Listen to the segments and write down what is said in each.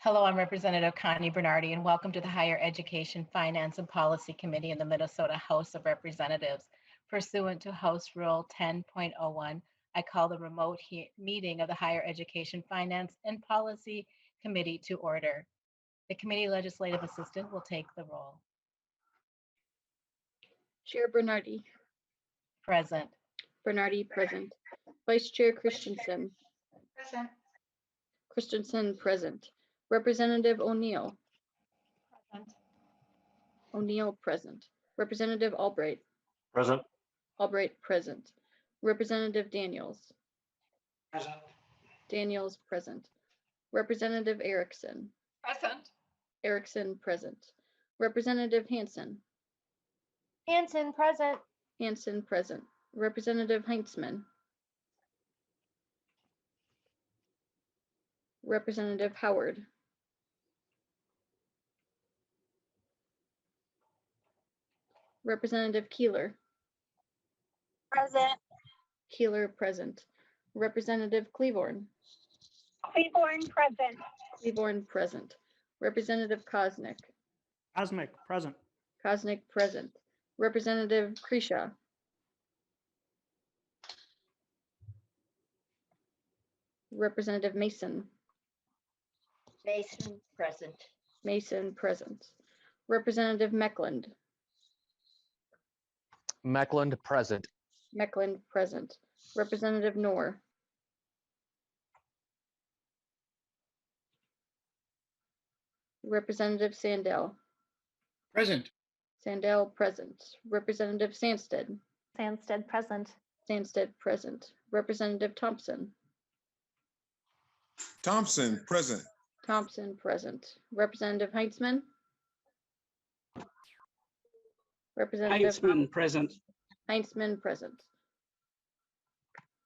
Hello, I'm Representative Connie Bernardi, and welcome to the Higher Education, Finance, and Policy Committee in the Minnesota House of Representatives. Pursuant to House Rule 10.01, I call the remote meeting of the Higher Education, Finance, and Policy Committee to order. The committee legislative assistant will take the roll. Chair Bernardi. Present. Bernardi, present. Vice Chair Christensen. Present. Christensen, present. Representative O'Neill. Present. O'Neill, present. Representative Albright. Present. Albright, present. Representative Daniels. Present. Daniels, present. Representative Erickson. Present. Erickson, present. Representative Hansen. Hansen, present. Hansen, present. Representative Heintzman. Representative Howard. Representative Keeler. Present. Keeler, present. Representative Cleaborn. Cleaborn, present. Cleaborn, present. Representative Kosnick. Kosnick, present. Kosnick, present. Representative Kresha. Representative Mason. Mason, present. Mason, present. Representative Meckland. Meckland, present. Meckland, present. Representative Knorr. Representative Sandell. Present. Sandell, present. Representative Sandstede. Sandstede, present. Sandstede, present. Representative Thompson. Thompson, present. Thompson, present. Representative Heintzman. Representative Heintzman, present. Heintzman, present.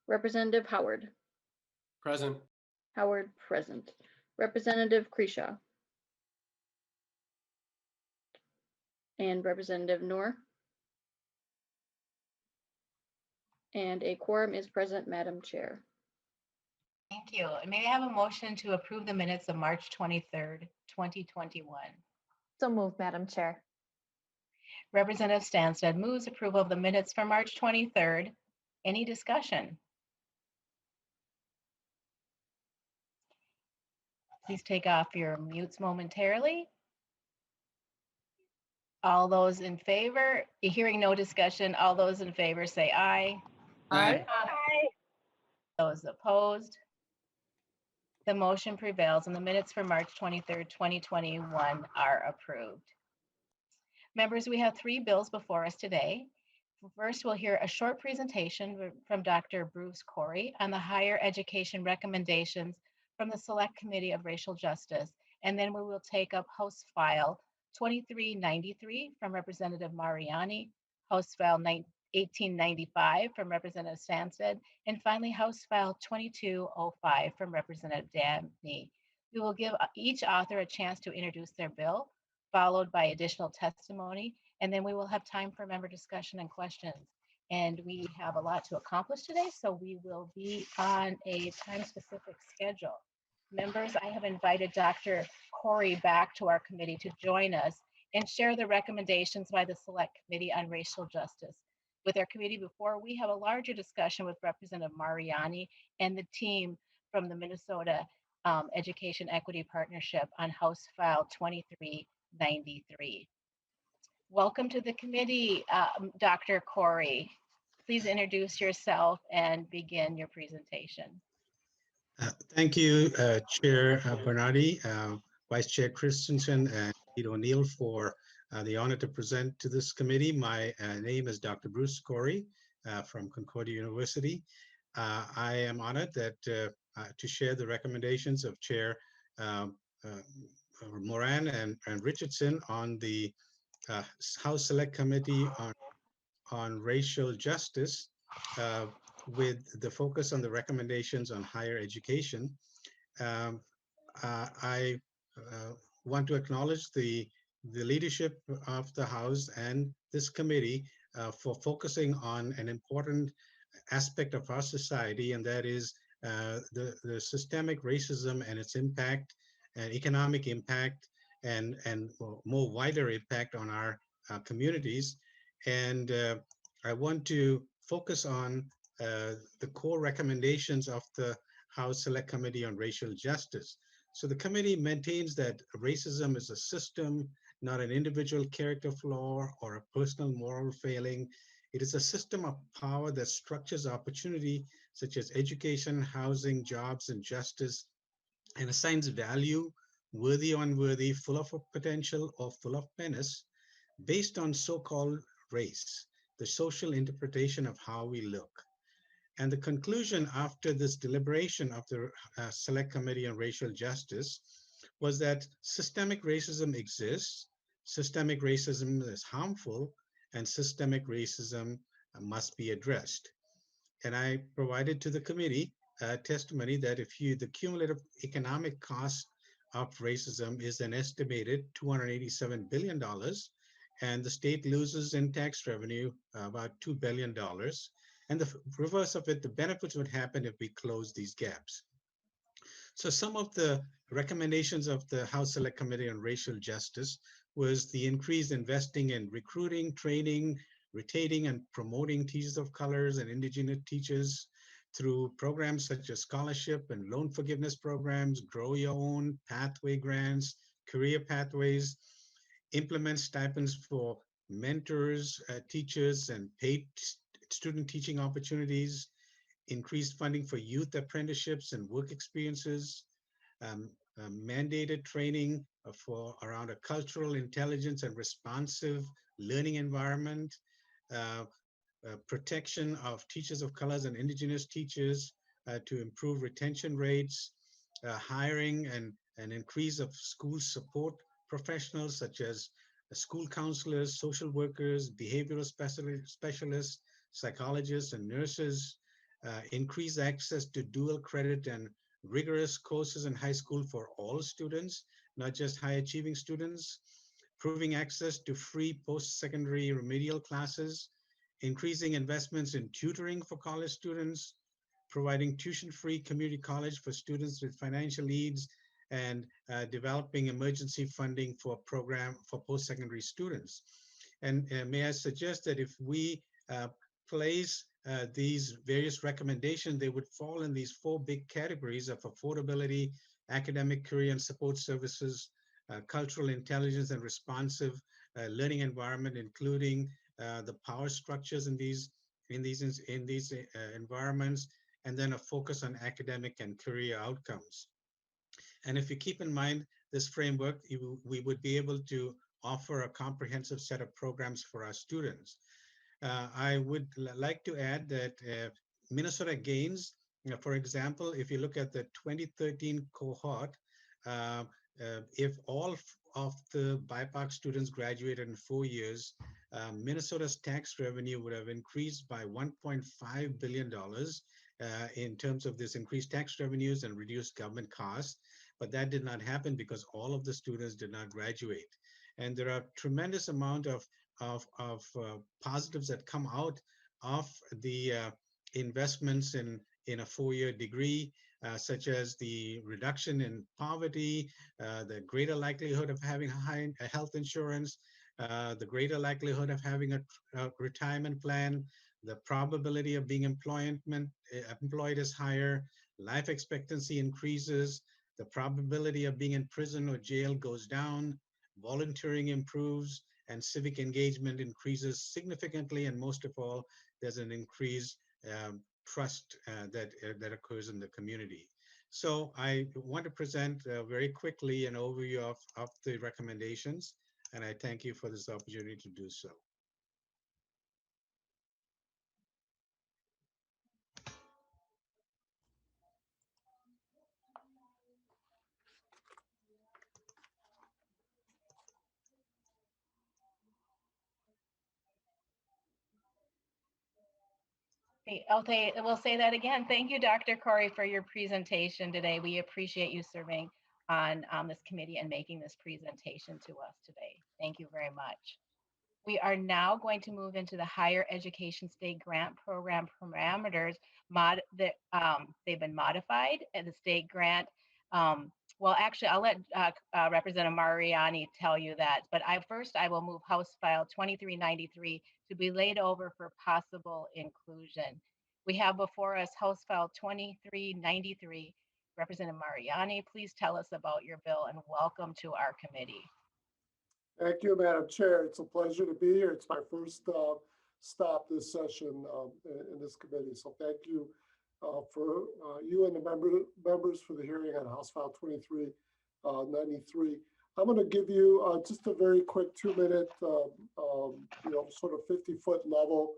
Representative Howard. Present. Howard, present. Representative Kresha. And Representative Knorr. And a quorum is present, Madam Chair. Thank you. And may I have a motion to approve the minutes of March 23rd, 2021? So moved, Madam Chair. Representative Sandstede moves approval of the minutes for March 23rd. Any discussion? Please take off your mutes momentarily. All those in favor, hearing no discussion, all those in favor say aye. Aye. Those opposed? The motion prevails and the minutes for March 23rd, 2021 are approved. Members, we have three bills before us today. First, we'll hear a short presentation from Dr. Bruce Corrie on the higher education recommendations from the Select Committee of Racial Justice. And then we will take up House File 2393 from Representative Mariani, House File 1895 from Representative Sandstede, and finally House File 2205 from Representative Davnie. We will give each author a chance to introduce their bill, followed by additional testimony, and then we will have time for member discussion and questions. And we have a lot to accomplish today, so we will be on a time-specific schedule. Members, I have invited Dr. Corrie back to our committee to join us and share the recommendations by the Select Committee on Racial Justice. With our committee before, we have a larger discussion with Representative Mariani and the team from the Minnesota Education Equity Partnership on House File 2393. Welcome to the committee, Dr. Corrie. Please introduce yourself and begin your presentation. Thank you, Chair Bernardi, Vice Chair Christensen, and O'Neill for the honor to present to this committee. My name is Dr. Bruce Corrie from Concordia University. I am honored that to share the recommendations of Chair Moran and Richardson on the House Select Committee on Racial Justice, with the focus on the recommendations on higher education. I want to acknowledge the leadership of the House and this committee for focusing on an important aspect of our society, and that is the systemic racism and its impact and economic impact and more wider impact on our communities. And I want to focus on the core recommendations of the House Select Committee on Racial Justice. So the committee maintains that racism is a system, not an individual character flaw or a personal moral failing. It is a system of power that structures opportunity such as education, housing, jobs, and justice, and assigns value, worthy or unworthy, full of potential or full of menace, based on so-called race, the social interpretation of how we look. And the conclusion after this deliberation of the Select Committee on Racial Justice was that systemic racism exists, systemic racism is harmful, and systemic racism must be addressed. And I provided to the committee testimony that the cumulative economic cost of racism is an estimated $287 billion, and the state loses in tax revenue about $2 billion. And the reverse of it, the benefits would happen if we close these gaps. So some of the recommendations of the House Select Committee on Racial Justice was the increased investing in recruiting, training, retaining, and promoting teachers of colors and indigenous teachers through programs such as scholarship and loan forgiveness programs, grow your own, pathway grants, career pathways, implement stipends for mentors, teachers, and paid student teaching opportunities, increased funding for youth apprenticeships and work experiences, mandated training for around a cultural intelligence and responsive learning environment, protection of teachers of colors and indigenous teachers to improve retention rates, hiring and an increase of school support professionals such as school counselors, social workers, behavioral specialists, psychologists, and nurses, increase access to dual credit and rigorous courses in high school for all students, not just high achieving students, improving access to free post-secondary remedial classes, increasing investments in tutoring for college students, providing tuition-free community college for students with financial needs, and developing emergency funding for post-secondary students. And may I suggest that if we place these various recommendations, they would fall in these four big categories of affordability, academic, career, and support services, cultural intelligence, and responsive learning environment, including the power structures in these environments, and then a focus on academic and career outcomes. And if you keep in mind this framework, we would be able to offer a comprehensive set of programs for our students. I would like to add that Minnesota gains, for example, if you look at the 2013 cohort, if all of the BIPOC students graduated in 4 years, Minnesota's tax revenue would have increased by $1.5 billion in terms of this increased tax revenues and reduced government costs. But that did not happen because all of the students did not graduate. And there are tremendous amount of positives that come out of the investments in a 4-year degree, such as the reduction in poverty, the greater likelihood of having high health insurance, the greater likelihood of having a retirement plan, the probability of being employed is higher, life expectancy increases, the probability of being in prison or jail goes down, volunteering improves, and civic engagement increases significantly. And most of all, there's an increased trust that occurs in the community. So I want to present very quickly an overview of the recommendations, and I thank you for this opportunity to do so. Okay, we'll say that again. Thank you, Dr. Corrie, for your presentation today. We appreciate you serving on this committee and making this presentation to us today. Thank you very much. We are now going to move into the Higher Education State Grant Program parameters. They've been modified, and the state grant Well, actually, I'll let Representative Mariani tell you that, but I will move House File 2393 to be laid over for possible inclusion. We have before us House File 2393. Representative Mariani, please tell us about your bill and welcome to our committee. Thank you, Madam Chair. It's a pleasure to be here. It's my first stop this session in this committee. So thank you for you and the members for the hearing on House File 2393. I'm going to give you just a very quick 2-minute, sort of 50-foot level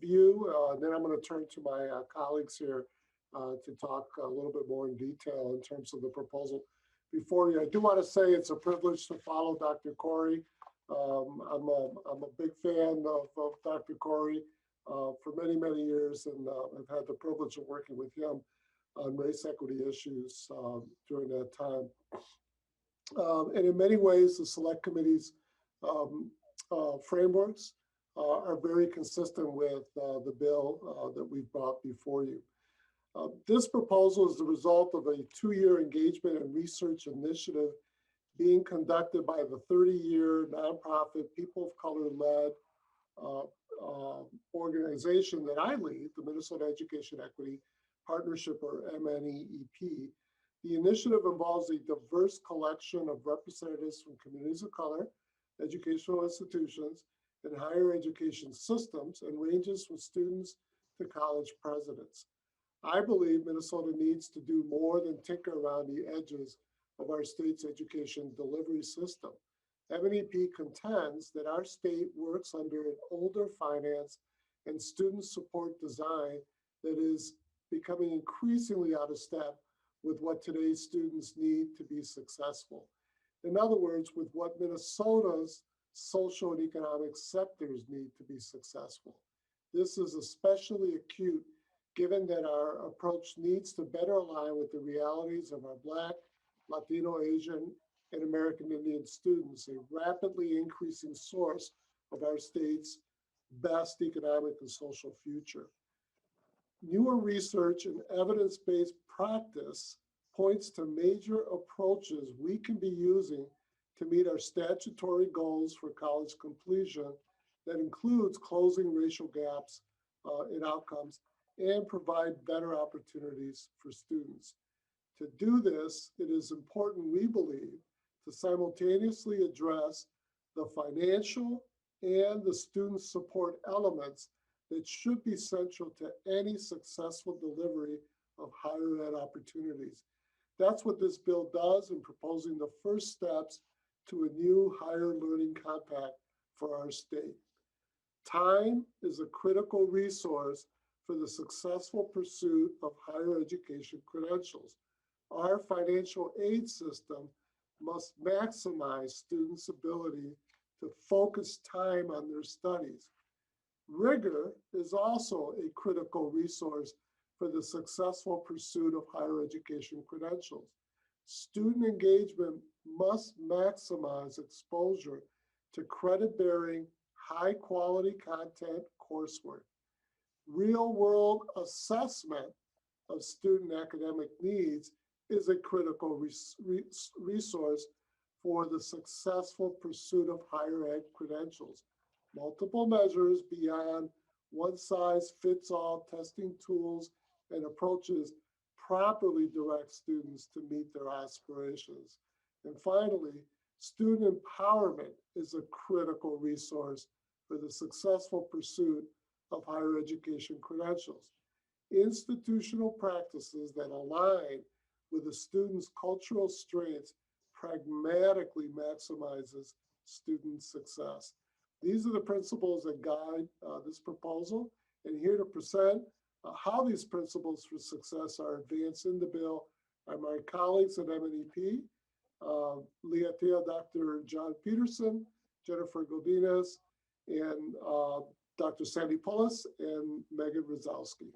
view. And then I'm going to turn to my colleagues here to talk a little bit more in detail in terms of the proposal. Before you, I do want to say it's a privilege to follow Dr. Corrie. I'm a big fan of Dr. Corrie for many, many years, and I've had the privilege of working with him on race equity issues during that time. And in many ways, the Select Committee's frameworks are very consistent with the bill that we've brought before you. This proposal is the result of a 2-year engagement and research initiative being conducted by the 30-year nonprofit, people of color-led organization that I lead, the Minnesota Education Equity Partnership, or MNEEP. The initiative involves a diverse collection of representatives from communities of color, educational institutions, and higher education systems, and ranges from students to college presidents. I believe Minnesota needs to do more than tinker around the edges of our state's education delivery system. MNEP contends that our state works under an older finance and student support design that is becoming increasingly out of step with what today's students need to be successful. In other words, with what Minnesota's social and economic sectors need to be successful. This is especially acute given that our approach needs to better align with the realities of our Black, Latino, Asian, and American Indian students, a rapidly increasing source of our state's best economic and social future. Newer research and evidence-based practice points to major approaches we can be using to meet our statutory goals for college completion that includes closing racial gaps in outcomes and provide better opportunities for students. To do this, it is important, we believe, to simultaneously address the financial and the student support elements that should be central to any successful delivery of higher ed opportunities. That's what this bill does in proposing the first steps to a new higher learning compact for our state. Time is a critical resource for the successful pursuit of higher education credentials. Our financial aid system must maximize students' ability to focus time on their studies. Rigor is also a critical resource for the successful pursuit of higher education credentials. Student engagement must maximize exposure to credit-bearing, high-quality content coursework. Real-world assessment of student academic needs is a critical resource for the successful pursuit of higher ed credentials. Multiple measures beyond one-size-fits-all testing tools and approaches properly direct students to meet their aspirations. And finally, student empowerment is a critical resource for the successful pursuit of higher education credentials. Institutional practices that align with the student's cultural strengths pragmatically maximizes student success. These are the principles that guide this proposal, and here to present how these principles for success are advanced in the bill are my colleagues at MNEP, Leatia Dr. John Peterson, Jennifer Godinez, and Dr. Sandy Pullis, and Megan Rosowski.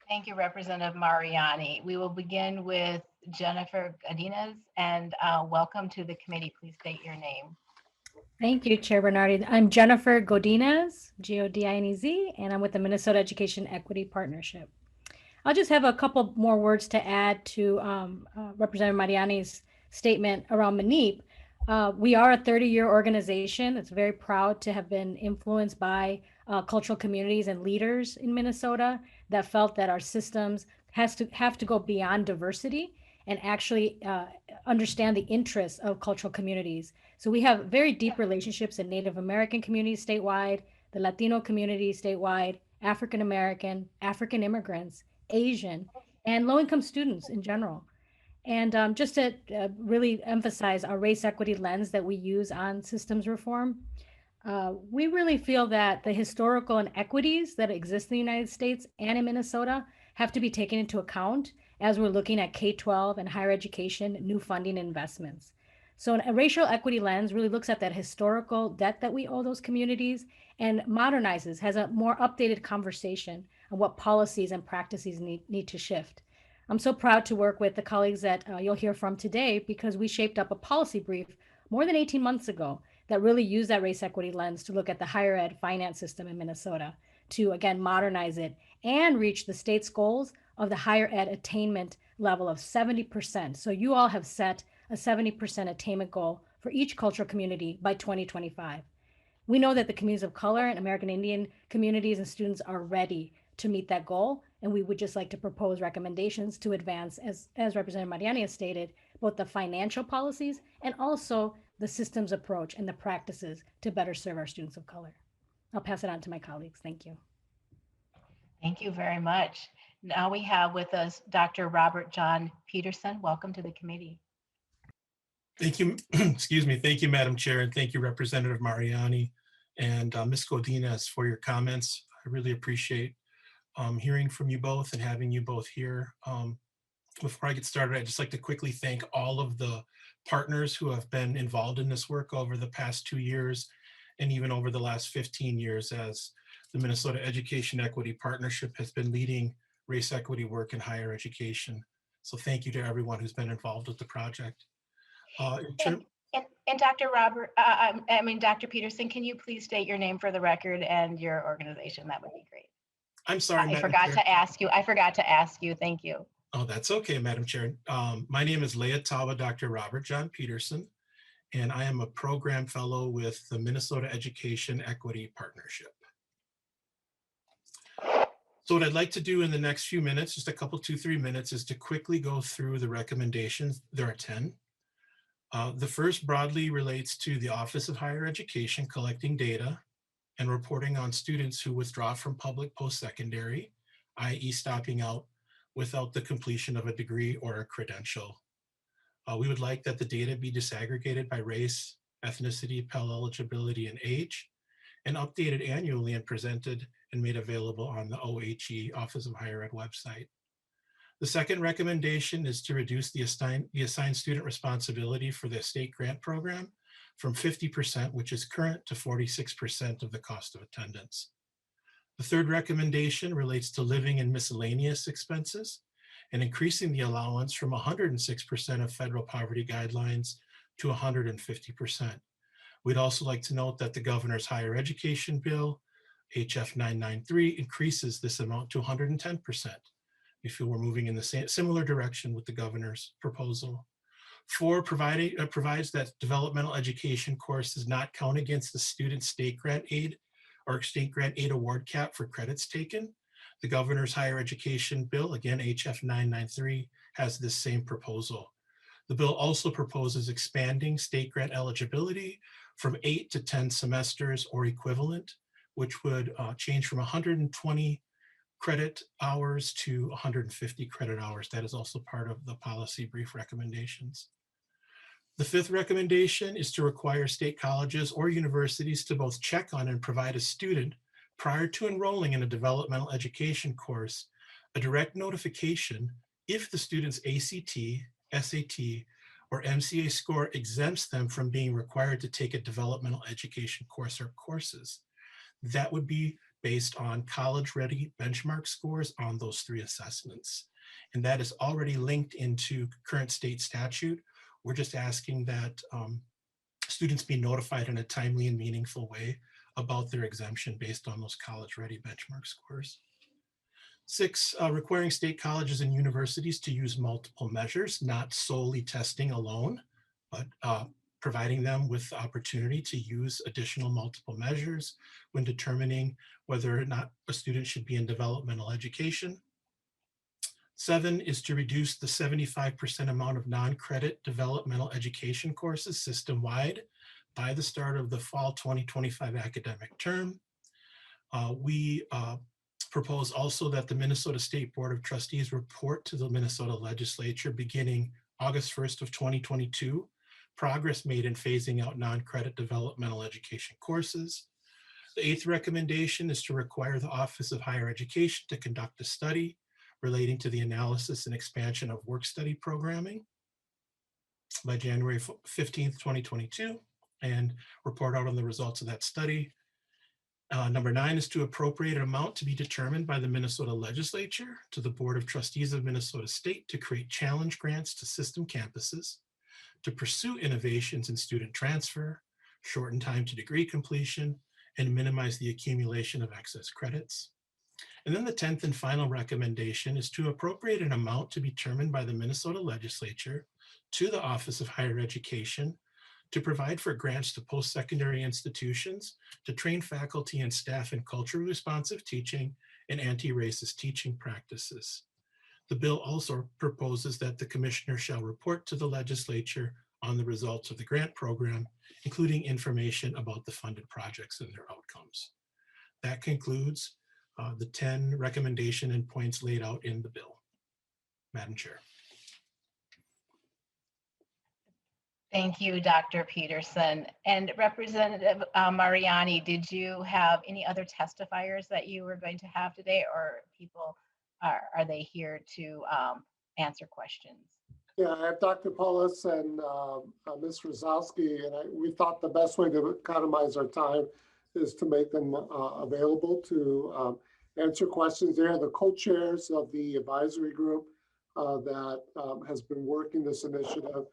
Thank you, Representative Mariani. We will begin with Jennifer Godinez, and welcome to the committee. Please state your name. Thank you, Chair Bernardi. I'm Jennifer Godinez, Godinez, and I'm with the Minnesota Education Equity Partnership. I'll just have a couple more words to add to Representative Mariani's statement around MANEEP. We are a 30-year organization that's very proud to have been influenced by cultural communities and leaders in Minnesota that felt that our systems have to go beyond diversity and actually understand the interests of cultural communities. So we have very deep relationships in Native American communities statewide, the Latino community statewide, African American, African immigrants, Asian, and low-income students in general. And just to really emphasize our race equity lens that we use on systems reform, we really feel that the historical inequities that exist in the United States and in Minnesota have to be taken into account as we're looking at K-12 and higher education, new funding investments. So a racial equity lens really looks at that historical debt that we owe those communities and modernizes, has a more updated conversation on what policies and practices need to shift. I'm so proud to work with the colleagues that you'll hear from today because we shaped up a policy brief more than 18 months ago that really used that race equity lens to look at the higher ed finance system in Minnesota to, again, modernize it and reach the state's goals of the higher ed attainment level of 70%. So you all have set a 70% attainment goal for each cultural community by 2025. We know that the communities of color and American Indian communities and students are ready to meet that goal. And we would just like to propose recommendations to advance, as Representative Mariani has stated, both the financial policies and also the systems approach and the practices to better serve our students of color. I'll pass it on to my colleagues. Thank you. Thank you very much. Now we have with us Dr. Robert John Peterson. Welcome to the committee. Thank you. Excuse me. Thank you, Madam Chair, and thank you, Representative Mariani and Ms. Godinez for your comments. I really appreciate hearing from you both and having you both here. Before I get started, I'd just like to quickly thank all of the partners who have been involved in this work over the past 2 years and even over the last 15 years as the Minnesota Education Equity Partnership has been leading race equity work in higher education. So thank you to everyone who's been involved with the project. And Dr. Dr. Peterson, can you please state your name for the record and your organization? That would be great. I'm sorry, I forgot to ask you. Thank you. Oh, that's okay, Madam Chair. My name is Leah Dr. Robert John Peterson, and I am a program fellow with the Minnesota Education Equity Partnership. So what I'd like to do in the next few minutes, just a couple, 2-3 minutes, is to quickly go through the recommendations. There are 10. The first broadly relates to the Office of Higher Education collecting data and reporting on students who withdraw from public post-secondary, i.e. stopping out without the completion of a degree or a credential. We would like that the data be disaggregated by race, ethnicity, Pell eligibility, and age, and updated annually and presented and made available on the OHE Office of Higher Ed website. The second recommendation is to reduce the assigned student responsibility for the state grant program from 50%, which is current, to 46% of the cost of attendance. The third recommendation relates to living and miscellaneous expenses and increasing the allowance from 106% of federal poverty guidelines to 150%. We'd also like to note that the governor's higher education bill, HF 993, increases this amount to 110%. We feel we're moving in the similar direction with the governor's proposal. 4, provides that developmental education course does not count against the student state grant aid or state grant aid award cap for credits taken. The governor's higher education bill, again, HF 993, has this same proposal. The bill also proposes expanding state grant eligibility from 8 to 10 semesters or equivalent, which would change from 120 credit hours to 150 credit hours. That is also part of the policy brief recommendations. The fifth recommendation is to require state colleges or universities to both check on and provide a student prior to enrolling in a developmental education course a direct notification if the student's ACT, SAT, or MCA score exempts them from being required to take a developmental education course or courses. That would be based on college-ready benchmark scores on those 3 assessments. And that is already linked into current state statute. We're just asking that students be notified in a timely and meaningful way about their exemption based on those college-ready benchmark scores. 6, requiring state colleges and universities to use multiple measures, not solely testing alone, but providing them with the opportunity to use additional multiple measures when determining whether or not a student should be in developmental education. 7 is to reduce the 75% amount of non-credit developmental education courses system-wide by the start of the fall 2025 academic term. We propose also that the Minnesota State Board of Trustees report to the Minnesota Legislature beginning August 1st of 2022, progress made in phasing out non-credit developmental education courses. The 8th recommendation is to require the Office of Higher Education to conduct a study relating to the analysis and expansion of work-study programming by January 15th, 2022, and report out on the results of that study. Number 9 is to appropriate an amount to be determined by the Minnesota Legislature to the Board of Trustees of Minnesota State to create challenge grants to system campuses, to pursue innovations in student transfer, shorten time to degree completion, and minimize the accumulation of excess credits. And then the 10th and final recommendation is to appropriate an amount to be determined by the Minnesota Legislature to the Office of Higher Education to provide for grants to post-secondary institutions to train faculty and staff in culturally responsive teaching and anti-racist teaching practices. The bill also proposes that the commissioner shall report to the legislature on the results of the grant program, including information about the funded projects and their outcomes. That concludes the 10 recommendation and points laid out in the bill. Madam Chair. Thank you, Dr. Peterson. And Representative Mariani, did you have any other testifiers that you were going to have today, or people, are they here to answer questions? Yeah, I have Dr. Paulus and Ms. Rosowski, and we thought the best way to economize our time is to make them available to answer questions. They are the co-chairs of the advisory group that has been working this initiative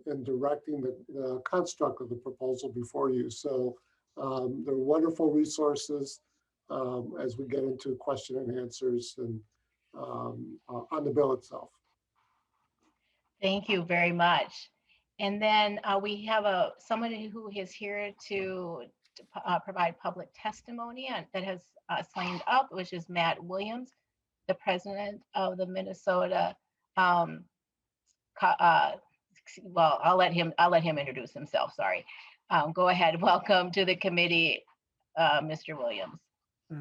and directing the construct of the proposal before you. So they're wonderful resources as we get into question and answers and on the bill itself. Thank you very much. And then we have somebody who is here to provide public testimony that has signed up, which is Matt Williams, the president of the Minnesota. Well, I'll let him introduce himself. Sorry. Go ahead. Welcome to the committee, Mr. Williams.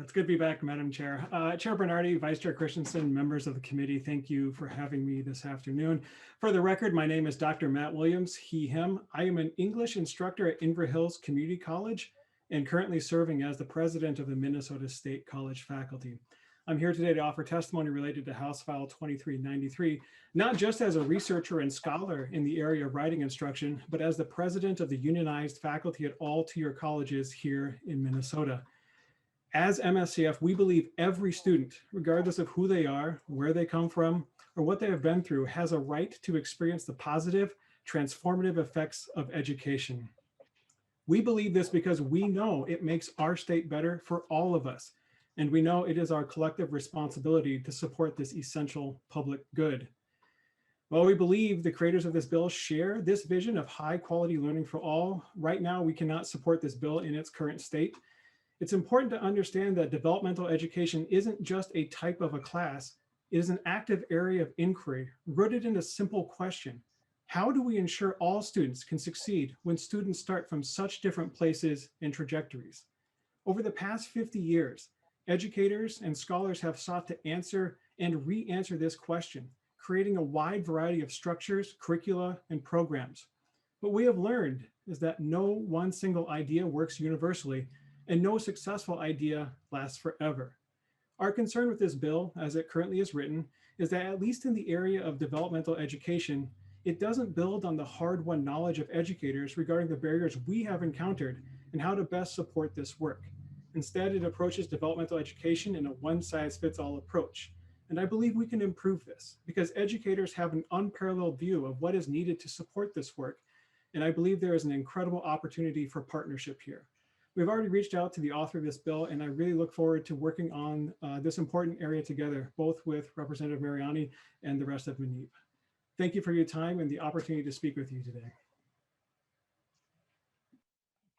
It's good to be back, Madam Chair. Chair Bernardi, Vice Chair Christensen, members of the committee, thank you for having me this afternoon. For the record, my name is Dr. Matt Williams, he, him. I am an English instructor at Inver Hills Community College and currently serving as the president of the Minnesota State College faculty. I'm here today to offer testimony related to House File 2393, not just as a researcher and scholar in the area of writing instruction, but as the president of the unionized faculty at all tier colleges here in Minnesota. As MSCF, we believe every student, regardless of who they are, where they come from, or what they have been through, has a right to experience the positive, transformative effects of education. We believe this because we know it makes our state better for all of us, and we know it is our collective responsibility to support this essential public good. While we believe the creators of this bill share this vision of high quality learning for all, right now we cannot support this bill in its current state. It's important to understand that developmental education isn't just a type of a class, it is an active area of inquiry rooted in a simple question. How do we ensure all students can succeed when students start from such different places and trajectories? Over the past 50 years, educators and scholars have sought to answer and re-answer this question, creating a wide variety of structures, curricula, and programs. What we have learned is that no one single idea works universally, and no successful idea lasts forever. Our concern with this bill, as it currently is written, is that at least in the area of developmental education, it doesn't build on the hard-won knowledge of educators regarding the barriers we have encountered and how to best support this work. Instead, it approaches developmental education in a one-size-fits-all approach. And I believe we can improve this because educators have an unparalleled view of what is needed to support this work. And I believe there is an incredible opportunity for partnership here. We've already reached out to the author of this bill, and I really look forward to working on this important area together, both with Representative Mariani and the rest of MNEEP. Thank you for your time and the opportunity to speak with you today.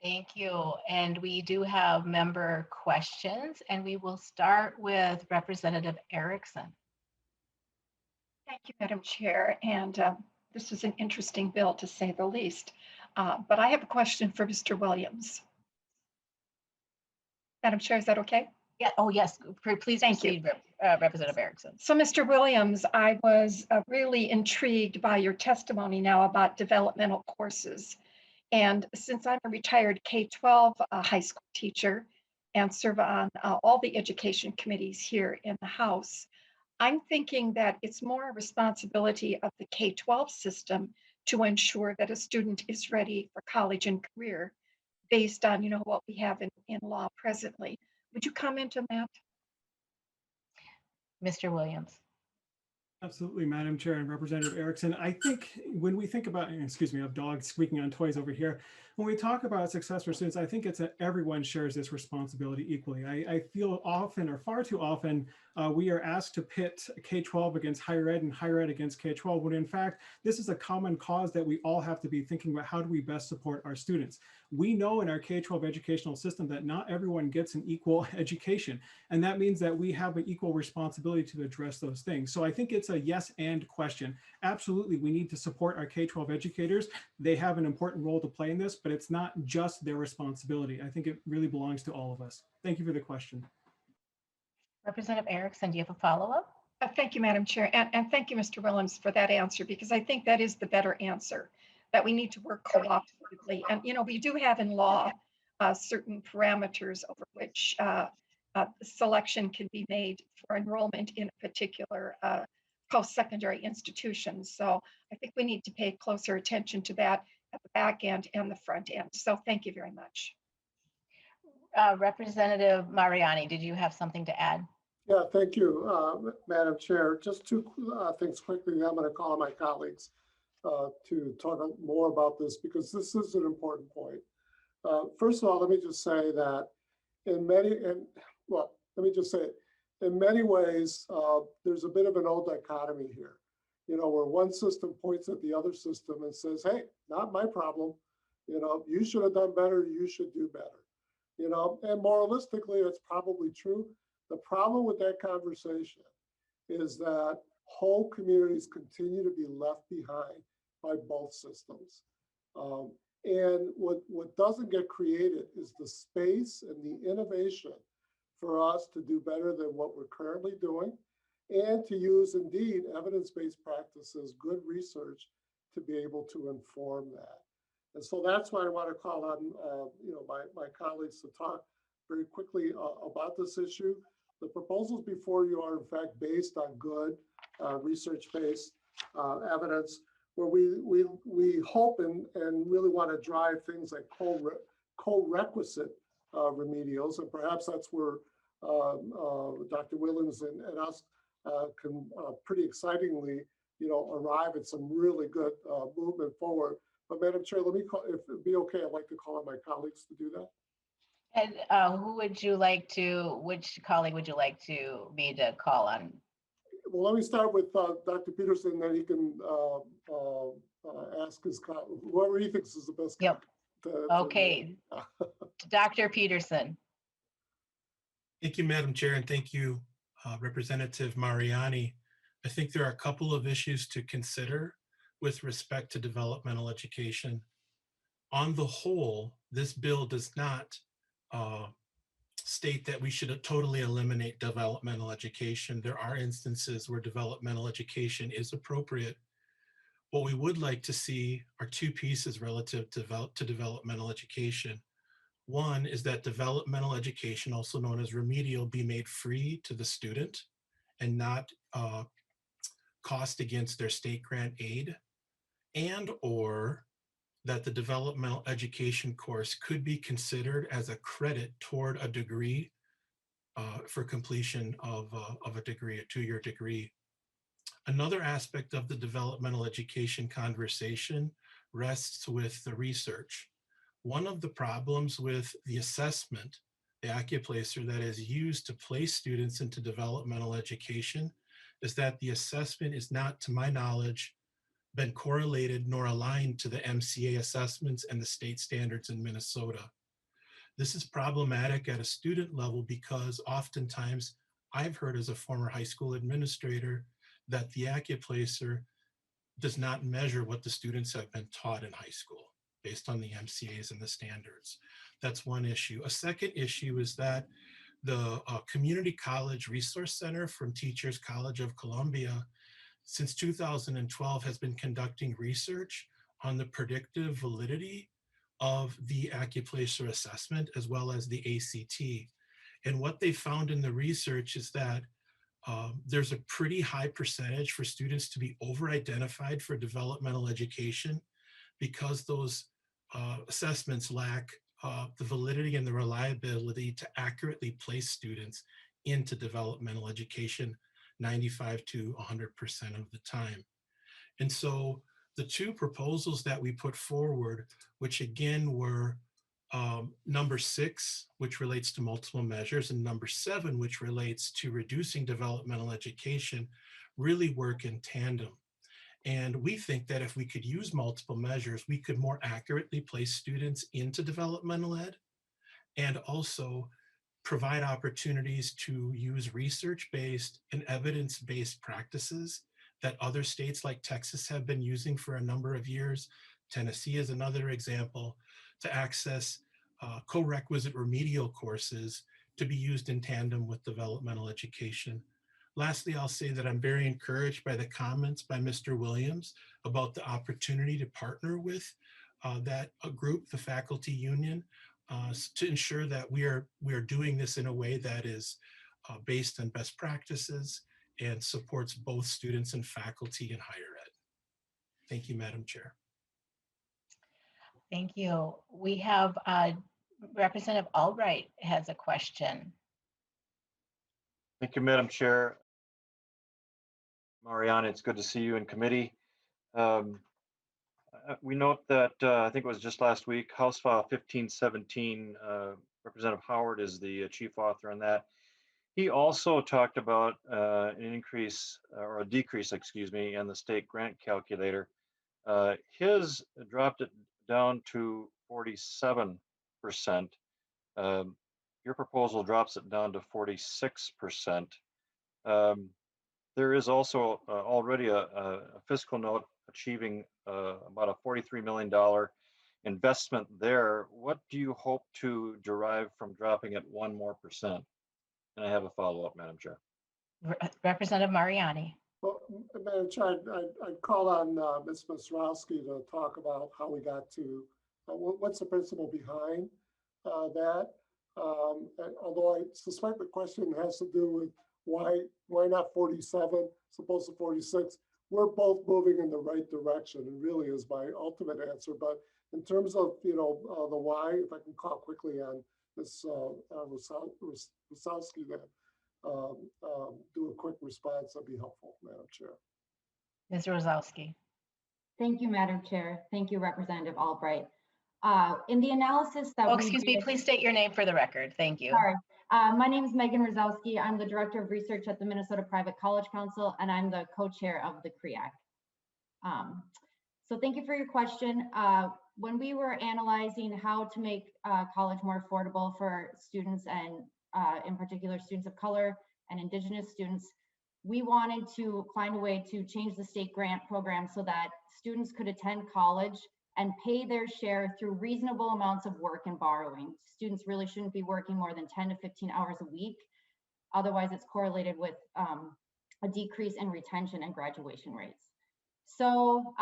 Thank you. And we do have member questions, and we will start with Representative Erickson. Thank you, Madam Chair. And this is an interesting bill, to say the least. But I have a question for Mr. Williams. Madam Chair, is that okay? Yeah. Oh, yes. Please Thank you. proceed, Representative Erickson. So, Mr. Williams, I was really intrigued by your testimony now about developmental courses. And since I'm a retired K-12 high school teacher and serve on all the education committees here in the House, I'm thinking that it's more a responsibility of the K-12 system to ensure that a student is ready for college and career based on, what we have in law presently. Would you comment on that? Mr. Williams. Absolutely, Madam Chair and Representative Erickson. I think when we think about, excuse me, I have dogs squeaking on toys over here. When we talk about success for students, I think it's that everyone shares this responsibility equally. I feel often, or far too often, we are asked to pit K-12 against higher ed and higher ed against K-12, when in fact, this is a common cause that we all have to be thinking about. How do we best support our students? We know in our K-12 educational system that not everyone gets an equal education. And that means that we have an equal responsibility to address those things. So I think it's a yes and question. Absolutely, we need to support our K-12 educators. They have an important role to play in this, but it's not just their responsibility. I think it really belongs to all of us. Thank you for the question. Representative Erickson, do you have a follow-up? Thank you, Madam Chair. And thank you, Mr. Williams, for that answer, because I think that is the better answer, that we need to work cooperatively. And, we do have in law certain parameters over which selection can be made for enrollment in a particular post-secondary institution. So I think we need to pay closer attention to that at the back end and the front end. So thank you very much. Representative Mariani, did you have something to add? Yeah, thank you, Madam Chair. Just two things quickly. I'm going to call on my colleagues to talk more about this, because this is an important point. First of all, let me just say that in many ways, there's a bit of an old dichotomy here, where one system points at the other system and says, hey, not my problem. You should have done better. You should do better. And moralistically, that's probably true. The problem with that conversation is that whole communities continue to be left behind by both systems. And what doesn't get created is the space and the innovation for us to do better than what we're currently doing, and to use indeed evidence-based practices, good research, to be able to inform that. And so that's why I want to call on my colleagues to talk very quickly about this issue. The proposals before you are in fact based on good research-based evidence, where we hope and really want to drive things like co-requisite remedials, and perhaps that's where Dr. Williams and us can pretty excitingly, arrive at some really good movement forward. But Madam Chair, let me call, if it'd be okay, I'd like to call on my colleagues to do that. And which colleague would you like me to call on? Well, let me start with Dr. Peterson, then he can ask his whoever he thinks is the best. Yep. Okay. Dr. Peterson. Thank you, Madam Chair, and thank you, Representative Mariani. I think there are a couple of issues to consider with respect to developmental education. On the whole, this bill does not state that we should totally eliminate developmental education. There are instances where developmental education is appropriate. What we would like to see are two pieces relative to developmental education. One is that developmental education, also known as remedial, be made free to the student and not cost against their state grant aid, and or that the developmental education course could be considered as a credit toward a degree for completion of a degree, a two-year degree. Another aspect of the developmental education conversation rests with the research. One of the problems with the assessment, the AccuPlacer that is used to place students into developmental education, is that the assessment is not, to my knowledge, been correlated nor aligned to the MCA assessments and the state standards in Minnesota. This is problematic at a student level because oftentimes I've heard as a former high school administrator that the AccuPlacer does not measure what the students have been taught in high school based on the MCAs and the standards. That's one issue. A second issue is that the Community College Resource Center from Teachers College of Columbia since 2012 has been conducting research on the predictive validity of the AccuPlacer assessment as well as the ACT. And what they found in the research is that there's a pretty high percentage for students to be over-identified for developmental education because those assessments lack the validity and the reliability to accurately place students into developmental education 95 to 100% of the time. And so the two proposals that we put forward, which again were number 6, which relates to multiple measures, and number 7, which relates to reducing developmental education, really work in tandem. And we think that if we could use multiple measures, we could more accurately place students into developmental ed and also provide opportunities to use research-based and evidence-based practices that other states like Texas have been using for a number of years. Tennessee is another example, to access co-requisite remedial courses to be used in tandem with developmental education. Lastly, I'll say that I'm very encouraged by the comments by Mr. Williams about the opportunity to partner with that group, the faculty union, to ensure that we are doing this in a way that is based on best practices and supports both students and faculty in higher ed. Thank you, Madam Chair. Thank you. We have Representative Albright has a question. Thank you, Madam Chair. Mariani, it's good to see you in committee. We note that I think it was just last week, House File 1517, Representative Howard is the chief author on that. He also talked about an increase or a decrease, excuse me, in the state grant calculator. His dropped it down to 47%. Your proposal drops it down to 46%. There is also already a fiscal note achieving about a $43 million investment there. What do you hope to derive from dropping it 1% more? And I have a follow-up, Madam Chair. Representative Mariani. Well, Madam Chair, I'd call on Ms. Masrowski to talk about how we got to, what's the principle behind that. Although I suspect the question has to do with why not 47, supposed to 46. We're both moving in the right direction, and really is my ultimate answer. But in terms of, the why, if I can call quickly on Ms. Wasowski to do a quick response, that'd be helpful, Madam Chair. Ms. Rosowski. Thank you, Madam Chair. Thank you, Representative Albright. In the analysis that excuse me, please state your name for the record. Thank you. Sorry. My name is Megan Rosowski. I'm the Director of Research at the Minnesota Private College Council, and I'm the co-chair of the CREAC. So thank you for your question. When we were analyzing how to make college more affordable for students and in particular students of color and Indigenous students, we wanted to find a way to change the state grant program so that students could attend college and pay their share through reasonable amounts of work and borrowing. Students really shouldn't be working more than 10 to 15 hours a week. Otherwise, it's correlated with a decrease in retention and graduation rates. So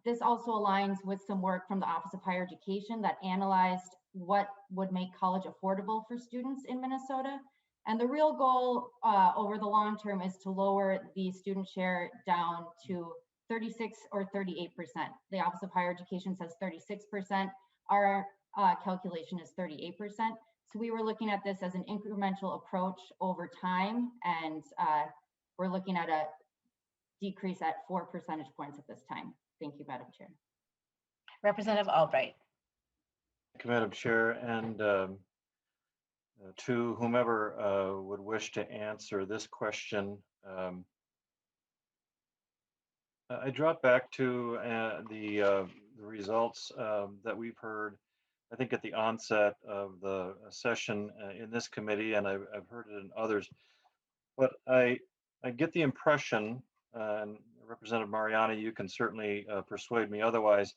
this also aligns with some work from the Office of Higher Education that analyzed what would make college affordable for students in Minnesota. And the real goal over the long term is to lower the student share down to 36 or 38%. The Office of Higher Education says 36%. Our calculation is 38%. So we were looking at this as an incremental approach over time, and we're looking at a decrease at 4 percentage points at this time. Thank you, Madam Chair. Representative Albright. Thank you, Madam Chair, and to whomever would wish to answer this question. I drop back to the results that we've heard, I think at the onset of the session in this committee, and I've heard it in others, but I get the impression, and Representative Mariani, you can certainly persuade me otherwise,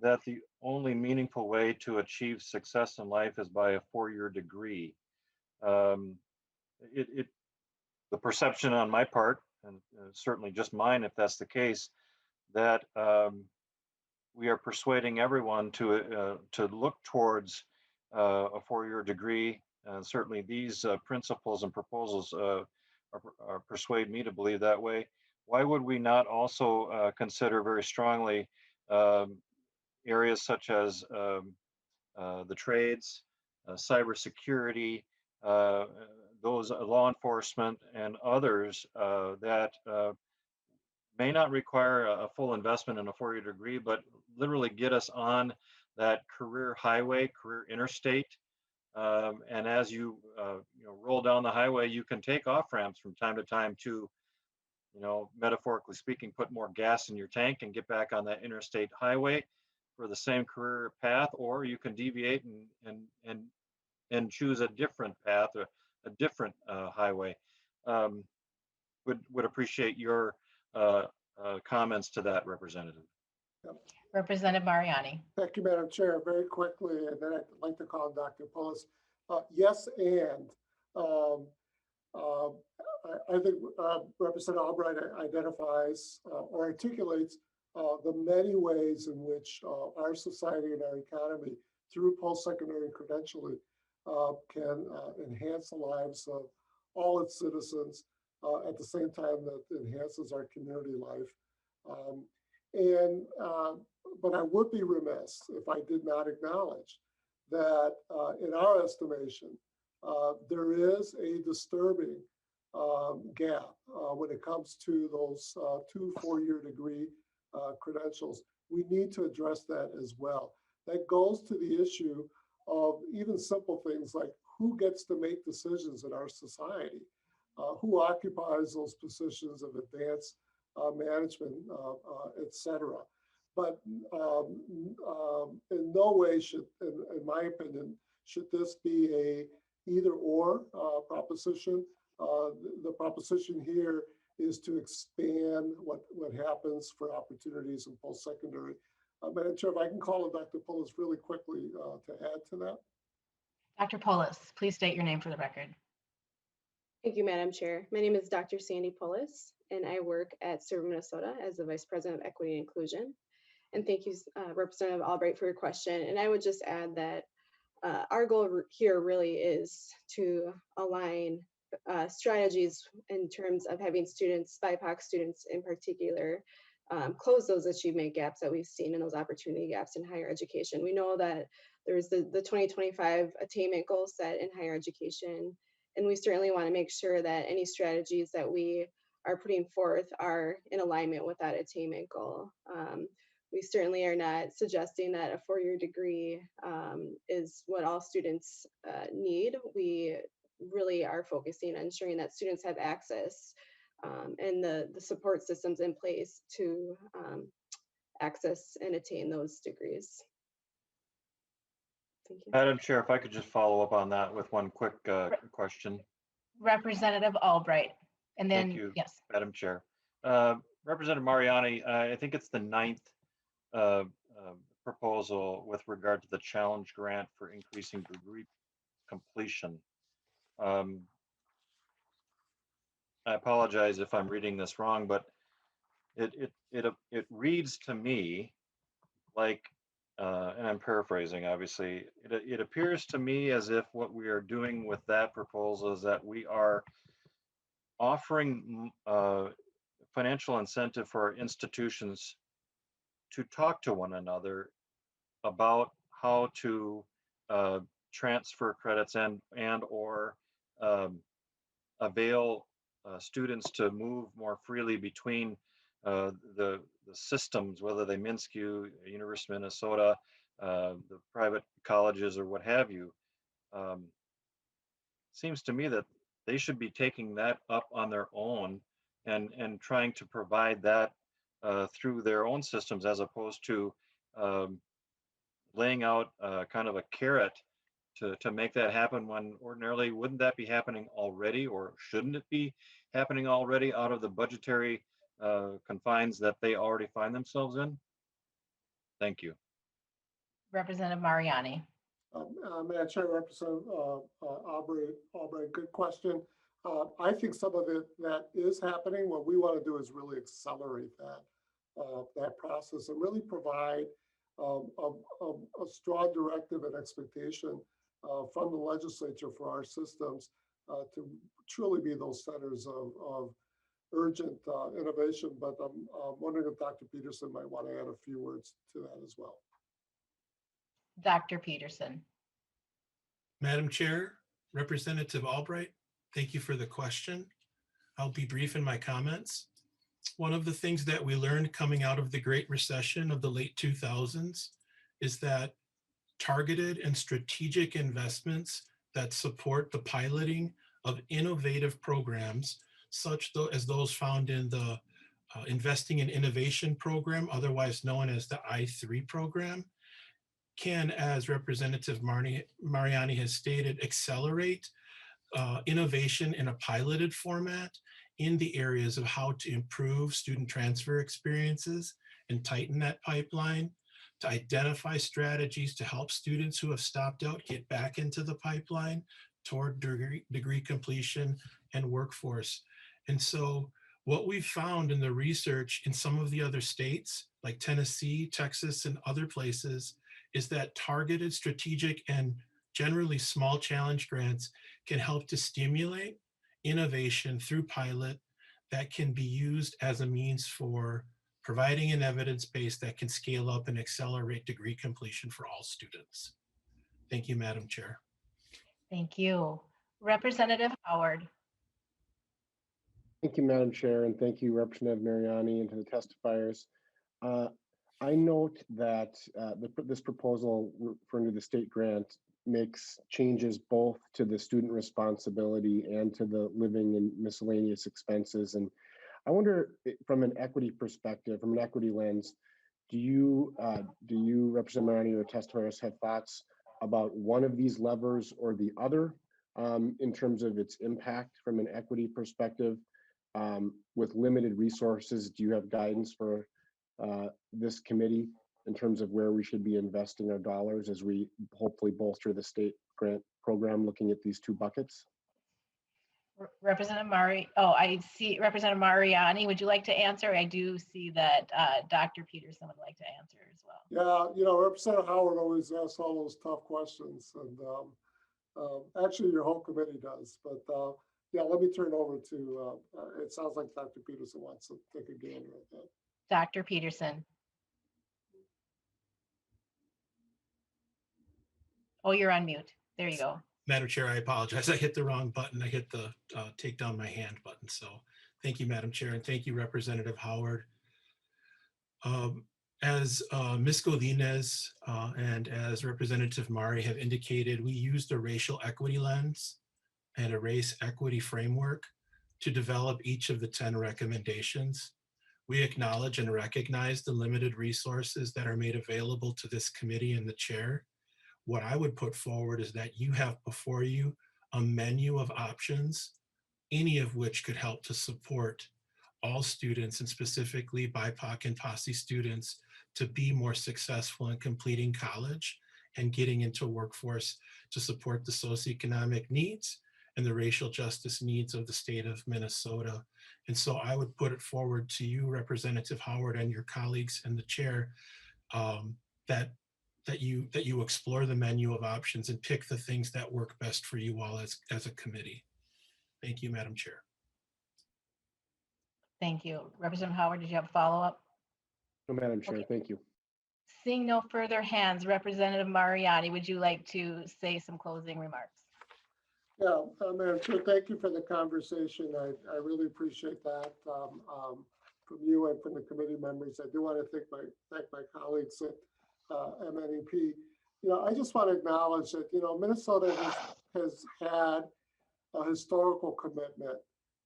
that the only meaningful way to achieve success in life is by a four-year degree. Um, the perception on my part, and certainly just mine if that's the case, that we are persuading everyone to look towards a four-year degree. Certainly these principles and proposals persuade me to believe that way. Why would we not also consider very strongly areas such as the trades, cybersecurity, those law enforcement and others that may not require a full investment in a four-year degree, but literally get us on that career highway, career interstate. And as you, roll down the highway, you can take off ramps from time to time to, metaphorically speaking, put more gas in your tank and get back on that interstate highway for the same career path, or you can deviate and choose a different path, or a different highway. Would appreciate your comments to that, Representative. Representative Mariani. Thank you, Madam Chair. Very quickly, and then I'd like to call Dr. Pullis. Yes, and I think Representative Albright identifies or articulates the many ways in which our society and our economy, through post-secondary credentialing, can enhance the lives of all its citizens at the same time that enhances our community life. But I would be remiss if I did not acknowledge that in our estimation, there is a disturbing gap when it comes to those 2 four-year degree credentials. We need to address that as well. That goes to the issue of even simple things like who gets to make decisions in our society, who occupies those positions of advanced management, et cetera. But in no way should, in my opinion, should this be a either or proposition. The proposition here is to expand what happens for opportunities in post-secondary. Madam Chair, if I can call on Dr. Pullis really quickly to add to that. Dr. Pullis, please state your name for the record. Thank you, Madam Chair. My name is Dr. Sandy Pullis, and I work at Serve Minnesota as the Vice President of Equity and Inclusion. And thank you, Representative Albright, for your question. And I would just add that our goal here really is to align strategies in terms of having students, BIPOC students in particular, close those achievement gaps that we've seen and those opportunity gaps in higher education. We know that there's the 2025 attainment goal set in higher education, and we certainly want to make sure that any strategies that we are putting forth are in alignment with that attainment goal. We certainly are not suggesting that a four-year degree is what all students need. We really are focusing on ensuring that students have access and the support systems in place to access and attain those degrees. Thank you. Madam Chair, if I could just follow up on that with one quick question. Representative Albright, and then, Thank you, yes. Madam Chair. Representative Mariani, I think it's the 9th proposal with regard to the challenge grant for increasing degree completion. I apologize if I'm reading this wrong, but it reads to me like, and I'm paraphrasing, obviously, it appears to me as if what we are doing with that proposal is that we are offering financial incentive for our institutions to talk to one another about how to transfer credits and or avail students to move more freely between the systems, whether they MNSCU, University of Minnesota, the private colleges or what have you. Seems to me that they should be taking that up on their own and trying to provide that through their own systems, as opposed to laying out kind of a carrot to make that happen, when ordinarily wouldn't that be happening already, or shouldn't it be happening already out of the budgetary confines that they already find themselves in? Thank you. Representative Mariani. Madam Chair, Representative Albright, good question. I think some of it that is happening, what we want to do is really accelerate that process and really provide a strong directive and expectation from the legislature for our systems to truly be those centers of urgent innovation. But I'm wondering if Dr. Peterson might want to add a few words to that as well. Dr. Peterson. Madam Chair, Representative Albright, thank you for the question. I'll be brief in my comments. One of the things that we learned coming out of the Great Recession of the late 2000s is that targeted and strategic investments that support the piloting of innovative programs, such as those found in the Investing in Innovation program, otherwise known as the I3 program, can, as Representative Mariani has stated, accelerate innovation in a piloted format in the areas of how to improve student transfer experiences and tighten that pipeline, to identify strategies to help students who have stopped out get back into the pipeline toward degree completion and workforce. And so what we've found in the research in some of the other states, like Tennessee, Texas, and other places, is that targeted, strategic, and generally small challenge grants can help to stimulate innovation through pilot that can be used as a means for providing an evidence base that can scale up and accelerate degree completion for all students. Thank you, Madam Chair. Thank you. Representative Howard. Thank you, Madam Chair, and thank you, Representative Mariani, and to the testifiers. I note that this proposal referring to the state grant makes changes both to the student responsibility and to the living and miscellaneous expenses. And I wonder, from an equity perspective, from an equity lens, do you, Representative Mariani, or testifiers have thoughts about one of these levers or the other in terms of its impact from an equity perspective? With limited resources, do you have guidance for this committee in terms of where we should be investing our dollars as we hopefully bolster the state grant program, looking at these two buckets? Representative I see Representative Mariani. Would you like to answer? I do see that Dr. Peterson would like to answer as well. Yeah, Representative Howard always asks all those tough questions, and actually your whole committee does. But yeah, let me turn over to, it sounds like Dr. Peterson wants to take a gander at that. Dr. Peterson. Oh, you're on mute. There you go. Madam Chair, I apologize. I hit the wrong button. I hit the take down my hand button. So thank you, Madam Chair, and thank you, Representative Howard. As Ms. Godinez and as Representative Mari have indicated, we used a racial equity lens and a race equity framework to develop each of the 10 recommendations. We acknowledge and recognize the limited resources that are made available to this committee and the chair. What I would put forward is that you have before you a menu of options, any of which could help to support all students, and specifically BIPOC and POSSE students, to be more successful in completing college and getting into workforce to support the socioeconomic needs and the racial justice needs of the state of Minnesota. And so I would put it forward to you, Representative Howard, and your colleagues and the chair, that you explore the menu of options and pick the things that work best for you all as a committee. Thank you, Madam Chair. Thank you. Representative Howard, did you have a follow-up? No, Madam Chair, Okay. Thank you. Seeing no further hands, Representative Mariani, would you like to say some closing remarks? Yeah, Madam Chair, thank you for the conversation. I really appreciate that from you and from the committee members. I do want to thank my colleagues at MNEP. I just want to acknowledge that, Minnesota has had a historical commitment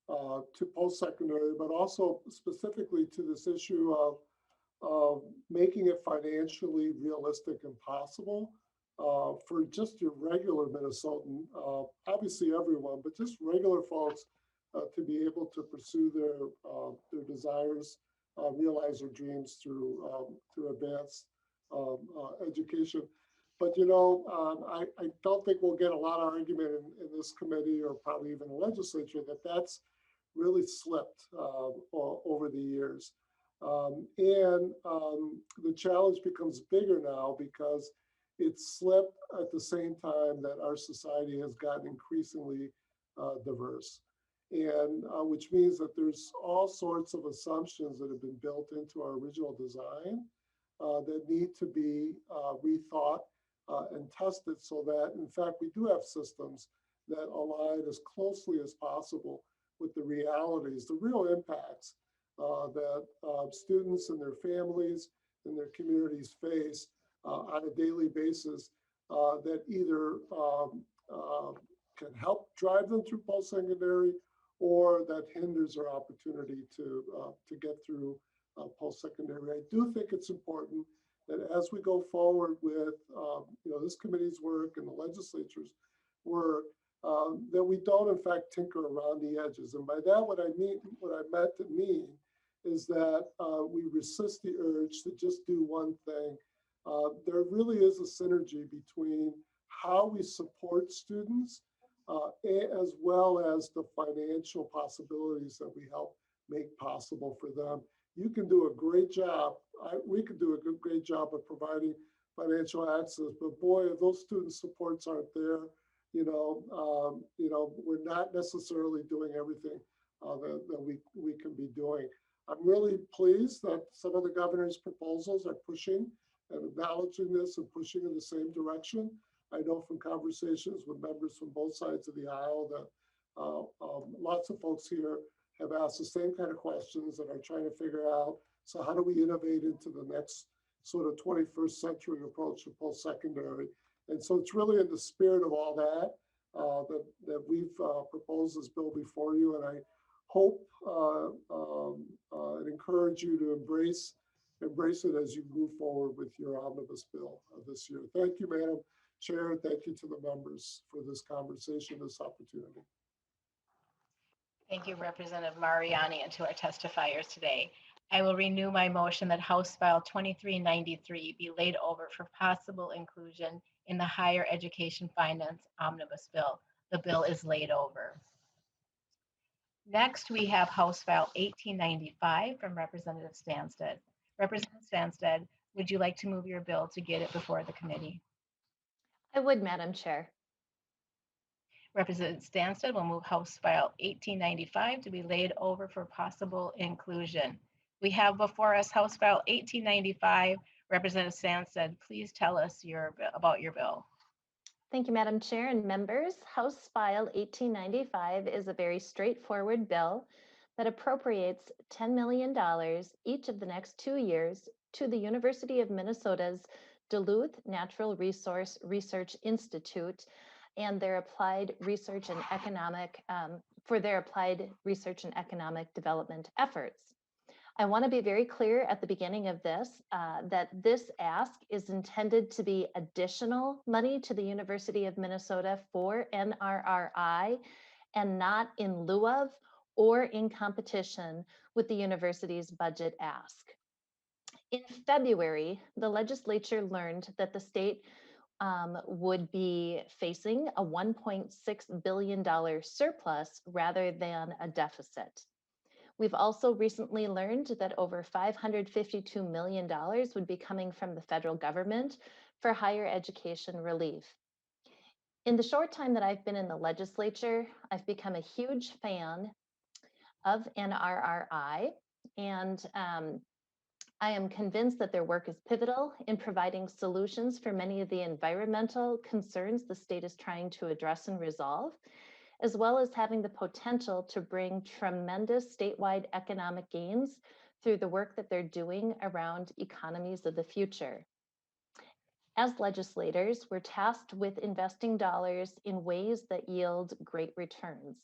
to post-secondary, but also specifically to this issue of making it financially realistic and possible for just your regular Minnesotan, obviously everyone, but just regular folks to be able to pursue their desires, realize their dreams through advanced education. But I don't think we'll get a lot of argument in this committee or probably even the legislature that that's really slipped over the years. And the challenge becomes bigger now because it's slipped at the same time that our society has gotten increasingly diverse. And which means that there's all sorts of assumptions that have been built into our original design that need to be rethought and tested so that, in fact, we do have systems that align as closely as possible with the realities, the real impacts that students and their families and their communities face on a daily basis that either can help drive them through post-secondary or that hinders our opportunity to get through post-secondary. I do think it's important that as we go forward with this committee's work and the legislature's work, that we don't in fact tinker around the edges. And by that, what I meant to mean is that we resist the urge to just do one thing. There really is a synergy between how we support students as well as the financial possibilities that we help make possible for them. You can do a great job. We could do a great job of providing financial access, but boy, if those student supports aren't there, we're not necessarily doing everything that we can be doing. I'm really pleased that some of the governor's proposals are pushing and acknowledging this and pushing in the same direction. I know from conversations with members from both sides of the aisle that lots of folks here have asked the same kind of questions and are trying to figure out, so how do we innovate into the next sort of 21st century approach to post-secondary? And so it's really in the spirit of all that that we've proposed this bill before you. And I hope and encourage you to embrace it as you move forward with your omnibus bill this year. Thank you, Madam Chair. Thank you to the members for this conversation, this opportunity. Thank you, Representative Mariani, and to our testifiers today. I will renew my motion that House File 2393 be laid over for possible inclusion in the Higher Education Finance Omnibus Bill. The bill is laid over. Next, we have House File 1895 from Representative Sandstede. Representative Sandstede, would you like to move your bill to get it before the committee? I would, Madam Chair. Representative Sandstede will move House File 1895 to be laid over for possible inclusion. We have before us House File 1895. Representative Sandstede, please tell us about your bill. Thank you, Madam Chair and members. House File 1895 is a very straightforward bill that appropriates $10 million each of the next 2 years to the University of Minnesota's Duluth Natural Resource Research Institute and their applied research and economic development efforts. I want to be very clear at the beginning of this that this ask is intended to be additional money to the University of Minnesota for NRRI and not in lieu of or in competition with the university's budget ask. In February, the legislature learned that the state would be facing a $1.6 billion surplus rather than a deficit. We've also recently learned that over $552 million would be coming from the federal government for higher education relief. In the short time that I've been in the legislature, I've become a huge fan of NRRI, and I am convinced that their work is pivotal in providing solutions for many of the environmental concerns the state is trying to address and resolve, as well as having the potential to bring tremendous statewide economic gains through the work that they're doing around economies of the future. As legislators, we're tasked with investing dollars in ways that yield great returns.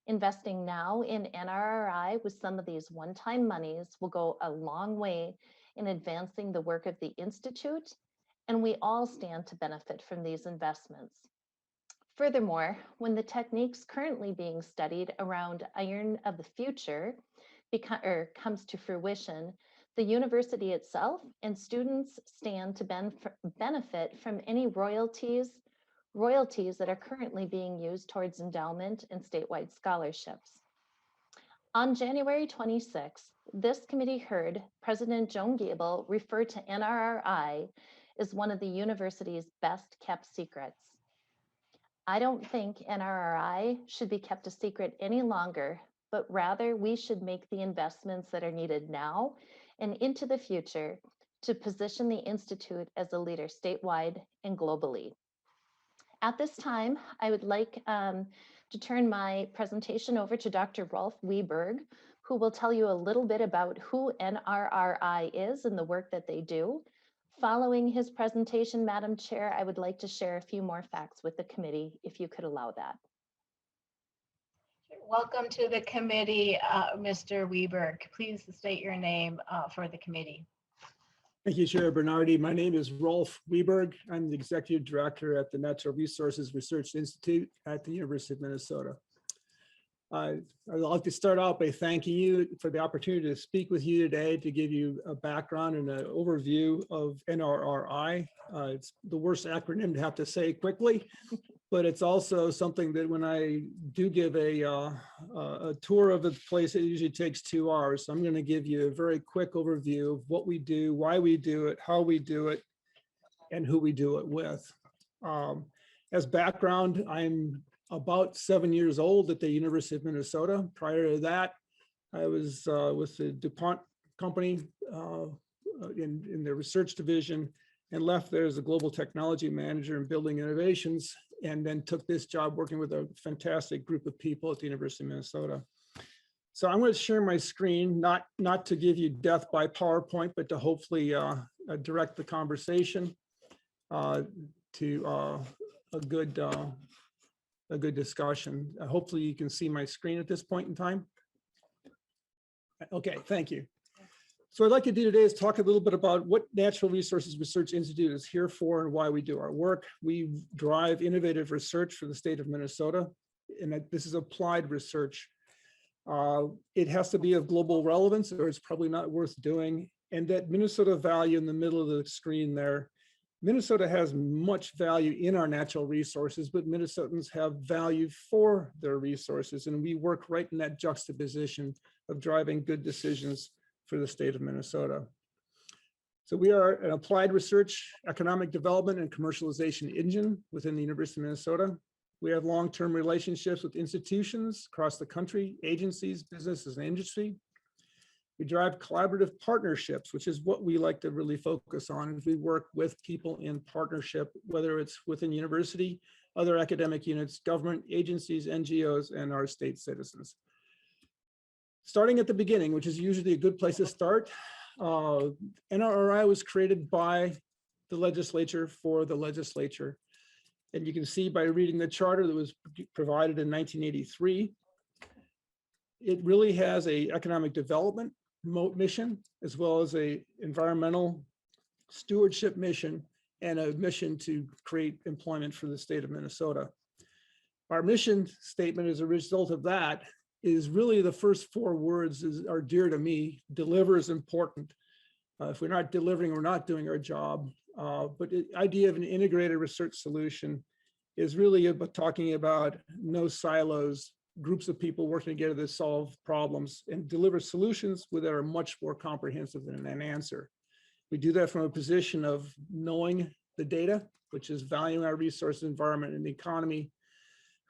Investing now in NRRI with some of these one-time monies will go a long way in advancing the work of the Institute, and we all stand to benefit from these investments. Furthermore, when the techniques currently being studied around iron of the future comes to fruition, the university itself and students stand to benefit from any royalties that are currently being used towards endowment and statewide scholarships. On January 26th, this committee heard President Joan Gable refer to NRRI as one of the university's best kept secrets. I don't think NRRI should be kept a secret any longer, but rather we should make the investments that are needed now and into the future to position the Institute as a leader statewide and globally. At this time, I would like to turn my presentation over to Dr. Rolf Wieberg, who will tell you a little bit about who NRRI is and the work that they do. Following his presentation, Madam Chair, I would like to share a few more facts with the committee, if you could allow that. Welcome to the committee, Mr. Wieberg. Please state your name for the committee. Thank you, Chair Bernardi. My name is Rolf Wieberg. I'm the Executive Director at the Natural Resources Research Institute at the University of Minnesota. I'd like to start out by thanking you for the opportunity to speak with you today to give you a background and an overview of NRRI. It's the worst acronym to have to say quickly, but it's also something that when I do give a tour of the place, it usually takes 2 hours. So I'm going to give you a very quick overview of what we do, why we do it, how we do it, and who we do it with. As background, I'm about 7 years old at the University of Minnesota. Prior to that, I was with the DuPont company in the research division and left there as a global technology manager in building innovations, and then took this job working with a fantastic group of people at the University of Minnesota. So I'm going to share my screen, not to give you death by PowerPoint, but to hopefully direct the conversation to a good discussion. Hopefully you can see my screen at this point in time. Okay, thank you. So what I'd like to do today is talk a little bit about what Natural Resources Research Institute is here for and why we do our work. We drive innovative research for the state of Minnesota, and this is applied research. It has to be of global relevance or it's probably not worth doing. And that Minnesota value in the middle of the screen there, Minnesota has much value in our natural resources, but Minnesotans have value for their resources. And we work right in that juxtaposition of driving good decisions for the state of Minnesota. So we are an applied research, economic development, and commercialization engine within the University of Minnesota. We have long-term relationships with institutions across the country, agencies, businesses, and industry. We drive collaborative partnerships, which is what we like to really focus on as we work with people in partnership, whether it's within university, other academic units, government agencies, NGOs, and our state citizens. Starting at the beginning, which is usually a good place to start, NRRI was created by the legislature for the legislature. And you can see by reading the charter that was provided in 1983, it really has an economic development mission, as well as a environmental stewardship mission and a mission to create employment for the state of Minnesota. Our mission statement as a result of that is really the first 4 words are dear to me. Deliver is important. If we're not delivering, we're not doing our job. But the idea of an integrated research solution is really about talking about no silos, groups of people working together to solve problems and deliver solutions that are much more comprehensive than an answer. We do that from a position of knowing the data, which is valuing our resource environment and the economy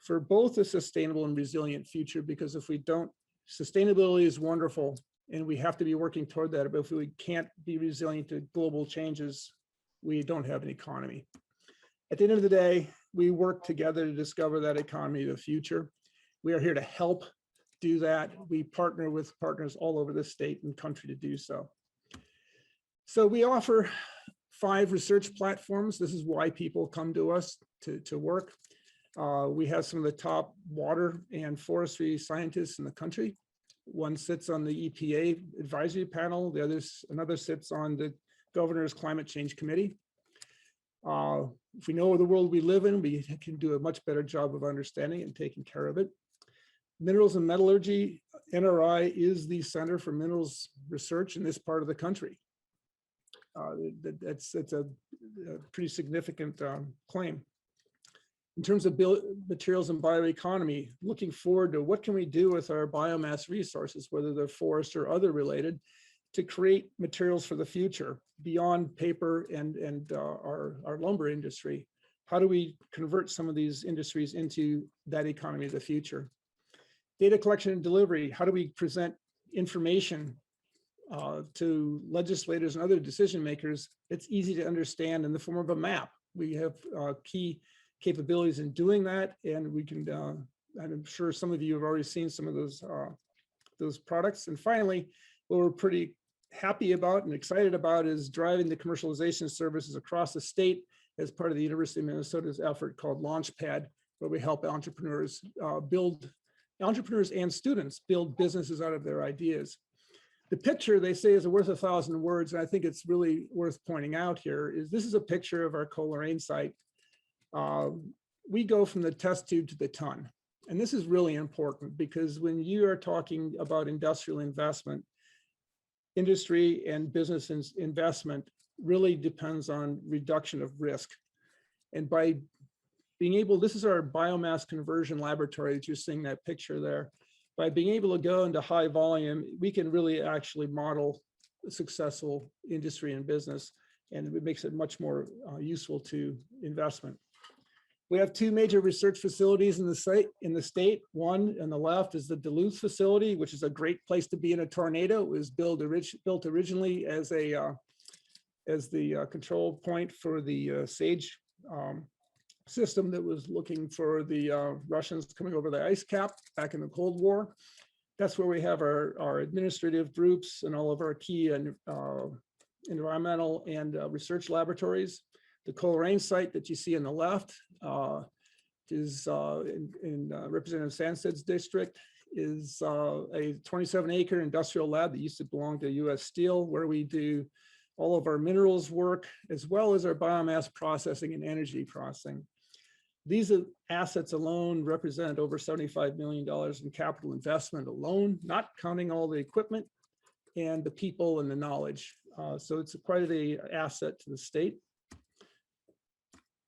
for both a sustainable and resilient future, because if we don't, sustainability is wonderful and we have to be working toward that, but if we can't be resilient to global changes, we don't have an economy. At the end of the day, we work together to discover that economy of the future. We are here to help do that. We partner with partners all over the state and country to do so. So we offer 5 research platforms. This is why people come to us to work. We have some of the top water and forestry scientists in the country. One sits on the EPA advisory panel. Another sits on the governor's climate change committee. If we know the world we live in, we can do a much better job of understanding and taking care of it. Minerals and metallurgy, NRI is the center for minerals research in this part of the country. That's a pretty significant claim. In terms of materials and bioeconomy, looking forward to what can we do with our biomass resources, whether they're forest or other related, to create materials for the future beyond paper and our lumber industry. How do we convert some of these industries into that economy of the future? Data collection and delivery, how do we present information to legislators and other decision makers that's easy to understand in the form of a map? We have key capabilities in doing that, and we can, I'm sure some of you have already seen some of those products. And finally, what we're pretty happy about and excited about is driving the commercialization services across the state as part of the University of Minnesota's effort called Launchpad, where we help entrepreneurs and students build businesses out of their ideas. The picture, they say, is worth 1,000 words, and I think it's really worth pointing out here is this is a picture of our Coleraine site. We go from the test tube to the ton. And this is really important because when you are talking about industrial investment, industry and business investment really depends on reduction of risk. And by being able, this is our biomass conversion laboratory that you're seeing that picture there. By being able to go into high volume, we can really actually model a successful industry and business, and it makes it much more useful to investment. We have 2 major research facilities in the state. One on the left is the Duluth facility, which is a great place to be in a tornado. It was built originally as the control point for the SAGE system that was looking for the Russians coming over the ice cap back in the Cold War. That's where we have our administrative groups and all of our key environmental and research laboratories. The Coleraine site that you see on the left is in Representative Sandstede's district, is a 27-acre industrial lab that used to belong to U.S. Steel, where we do all of our minerals work, as well as our biomass processing and energy processing. These assets alone represent over $75 million in capital investment alone, not counting all the equipment and the people and the knowledge. So it's quite an asset to the state.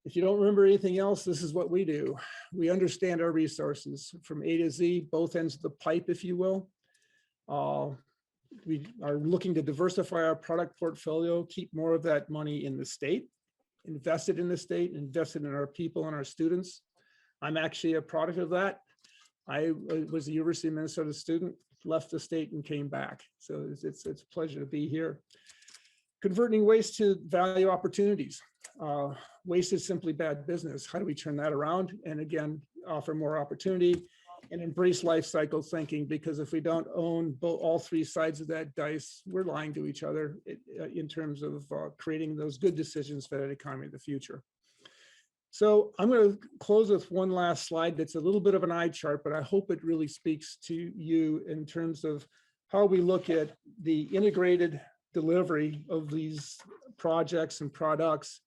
If you don't remember anything else, this is what we do. We understand our resources from A to Z, both ends of the pipe, if you will. We are looking to diversify our product portfolio, keep more of that money in the state, invest it in the state, invest it in our people and our students. I'm actually a product of that. I was a University of Minnesota student, left the state and came back. So it's a pleasure to be here. Converting waste to value opportunities. Waste is simply bad business. How do we turn that around? And again, offer more opportunity and embrace life cycle thinking, because if we don't own all 3 sides of that dice, we're lying to each other in terms of creating those good decisions for that economy of the future. So I'm going to close with one last slide that's a little bit of an eye chart, but I hope it really speaks to you in terms of how we look at the integrated delivery of these projects and products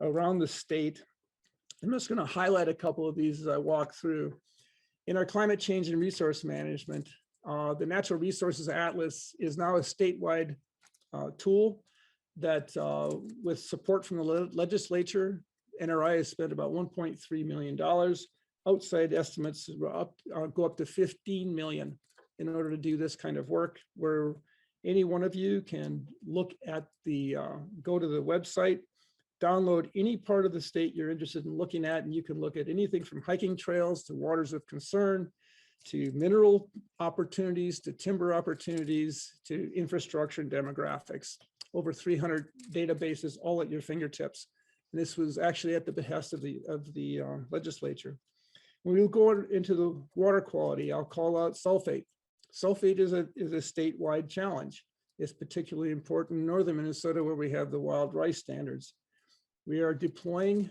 around the state. I'm just going to highlight a couple of these as I walk through. In our climate change and resource management, the Natural Resources Atlas is now a statewide tool that with support from the legislature, NRI has spent about $1.3 million. Outside estimates go up to 15 million in order to do this kind of work, where any one of you can look at the, go to the website, download any part of the state you're interested in looking at, and you can look at anything from hiking trails to waters of concern, to mineral opportunities, to timber opportunities, to infrastructure and demographics. Over 300 databases all at your fingertips. And this was actually at the behest of the legislature. When we go into the water quality, I'll call out sulfate. Sulfate is a statewide challenge. is particularly important in northern Minnesota, where we have the wild rice standards. We are deploying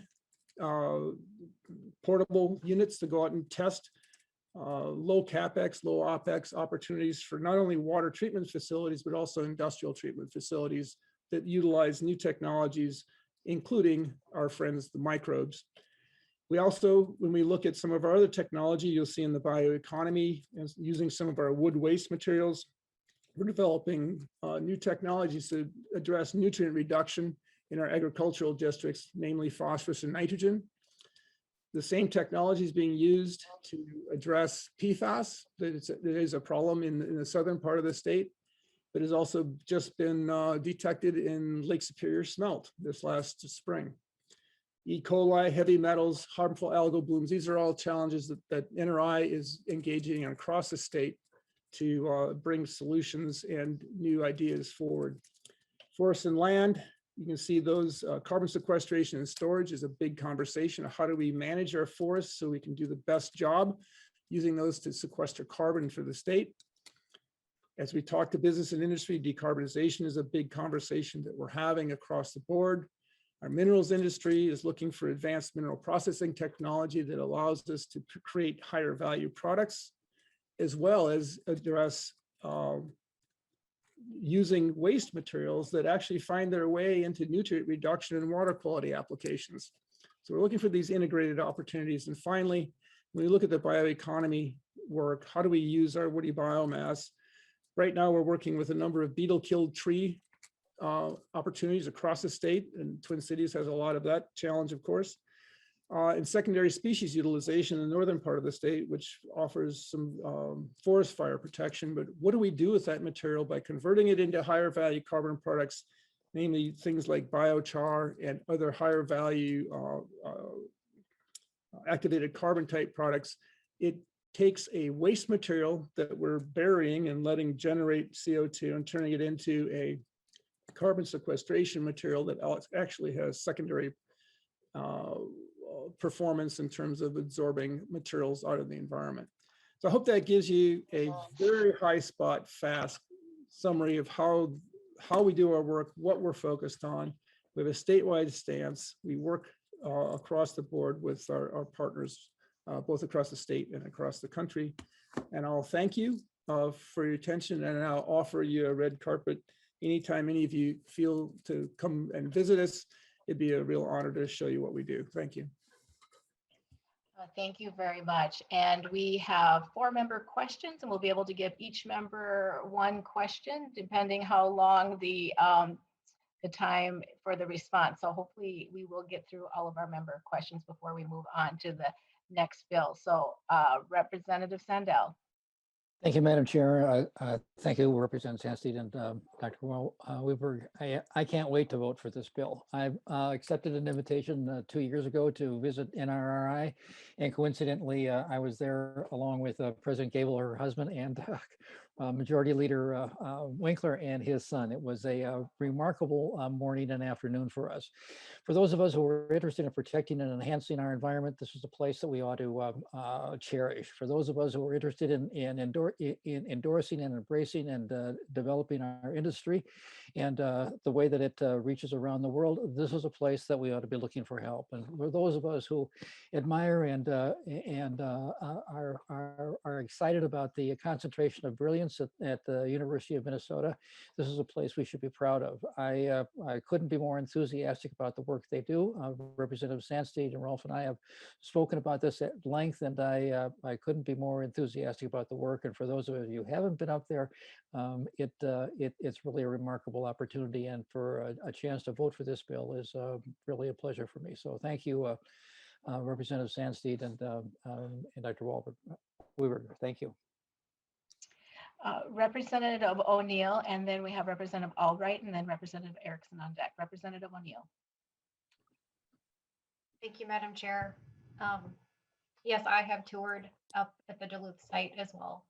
portable units to go out and test low CapEx, low OpEx opportunities for not only water treatment facilities, but also industrial treatment facilities that utilize new technologies, including our friends, the microbes. We also, when we look at some of our other technology, you'll see in the bioeconomy, using some of our wood waste materials, we're developing new technologies to address nutrient reduction in our agricultural districts, namely phosphorus and nitrogen. The same technology is being used to address PFAS. That is a problem in the southern part of the state, but has also just been detected in Lake Superior smelt this last spring. E. coli, heavy metals, harmful algal blooms, these are all challenges that NRI is engaging in across the state to bring solutions and new ideas forward. Forest and land, you can see those carbon sequestration and storage is a big conversation. How do we manage our forests so we can do the best job using those to sequester carbon for the state? As we talk to business and industry, decarbonization is a big conversation that we're having across the board. Our minerals industry is looking for advanced mineral processing technology that allows us to create higher value products, as well as address using waste materials that actually find their way into nutrient reduction and water quality applications. So we're looking for these integrated opportunities. And finally, when we look at the bioeconomy work, how do we use our woody biomass? Right now, we're working with a number of beetle-killed tree opportunities across the state, and Twin Cities has a lot of that challenge, of course. And secondary species utilization in the northern part of the state, which offers some forest fire protection. But what do we do with that material by converting it into higher value carbon products, namely things like biochar and other higher value activated carbon type products? It takes a waste material that we're burying and letting generate CO2 and turning it into a carbon sequestration material that actually has secondary performance in terms of absorbing materials out of the environment. So I hope that gives you a very high spot, fast summary of how we do our work, what we're focused on. We have a statewide stance. We work across the board with our partners, both across the state and across the country. And I'll thank you for your attention, and I'll offer you a red carpet anytime any of you feel to come and visit us. It'd be a real honor to show you what we do. Thank you. Thank you very much. And we have 4 member questions, and we'll be able to give each member 1 question, depending how long the time for the response. So hopefully we will get through all of our member questions before we move on to the next bill. So Representative Sandell. Thank you, Madam Chair. Thank you, Representative Sandstede and Dr. Weber. I can't wait to vote for this bill. I've accepted an invitation 2 years ago to visit NRRI, and coincidentally, I was there along with President Gable, her husband, and Majority Leader Winkler and his son. It was a remarkable morning and afternoon for us. For those of us who are interested in protecting and enhancing our environment, this is a place that we ought to cherish. For those of us who are interested in endorsing and embracing and developing our industry and the way that it reaches around the world, this is a place that we ought to be looking for help. And for those of us who admire and are excited about the concentration of brilliance at the University of Minnesota, this is a place we should be proud of. I couldn't be more enthusiastic about the work they do. Representative Sandstede and Rolf and I have spoken about this at length, and I couldn't be more enthusiastic about the work. And for those of you who haven't been up there, it's really a remarkable opportunity, and for a chance to vote for this bill is really a pleasure for me. So thank you, Representative Sandstede and Dr. Weber. Thank you. Representative O'Neill, and then we have Representative Albright, and then Representative Erickson on deck. Representative O'Neill. Thank you, Madam Chair. Yes, I have toured up at the Duluth site as well.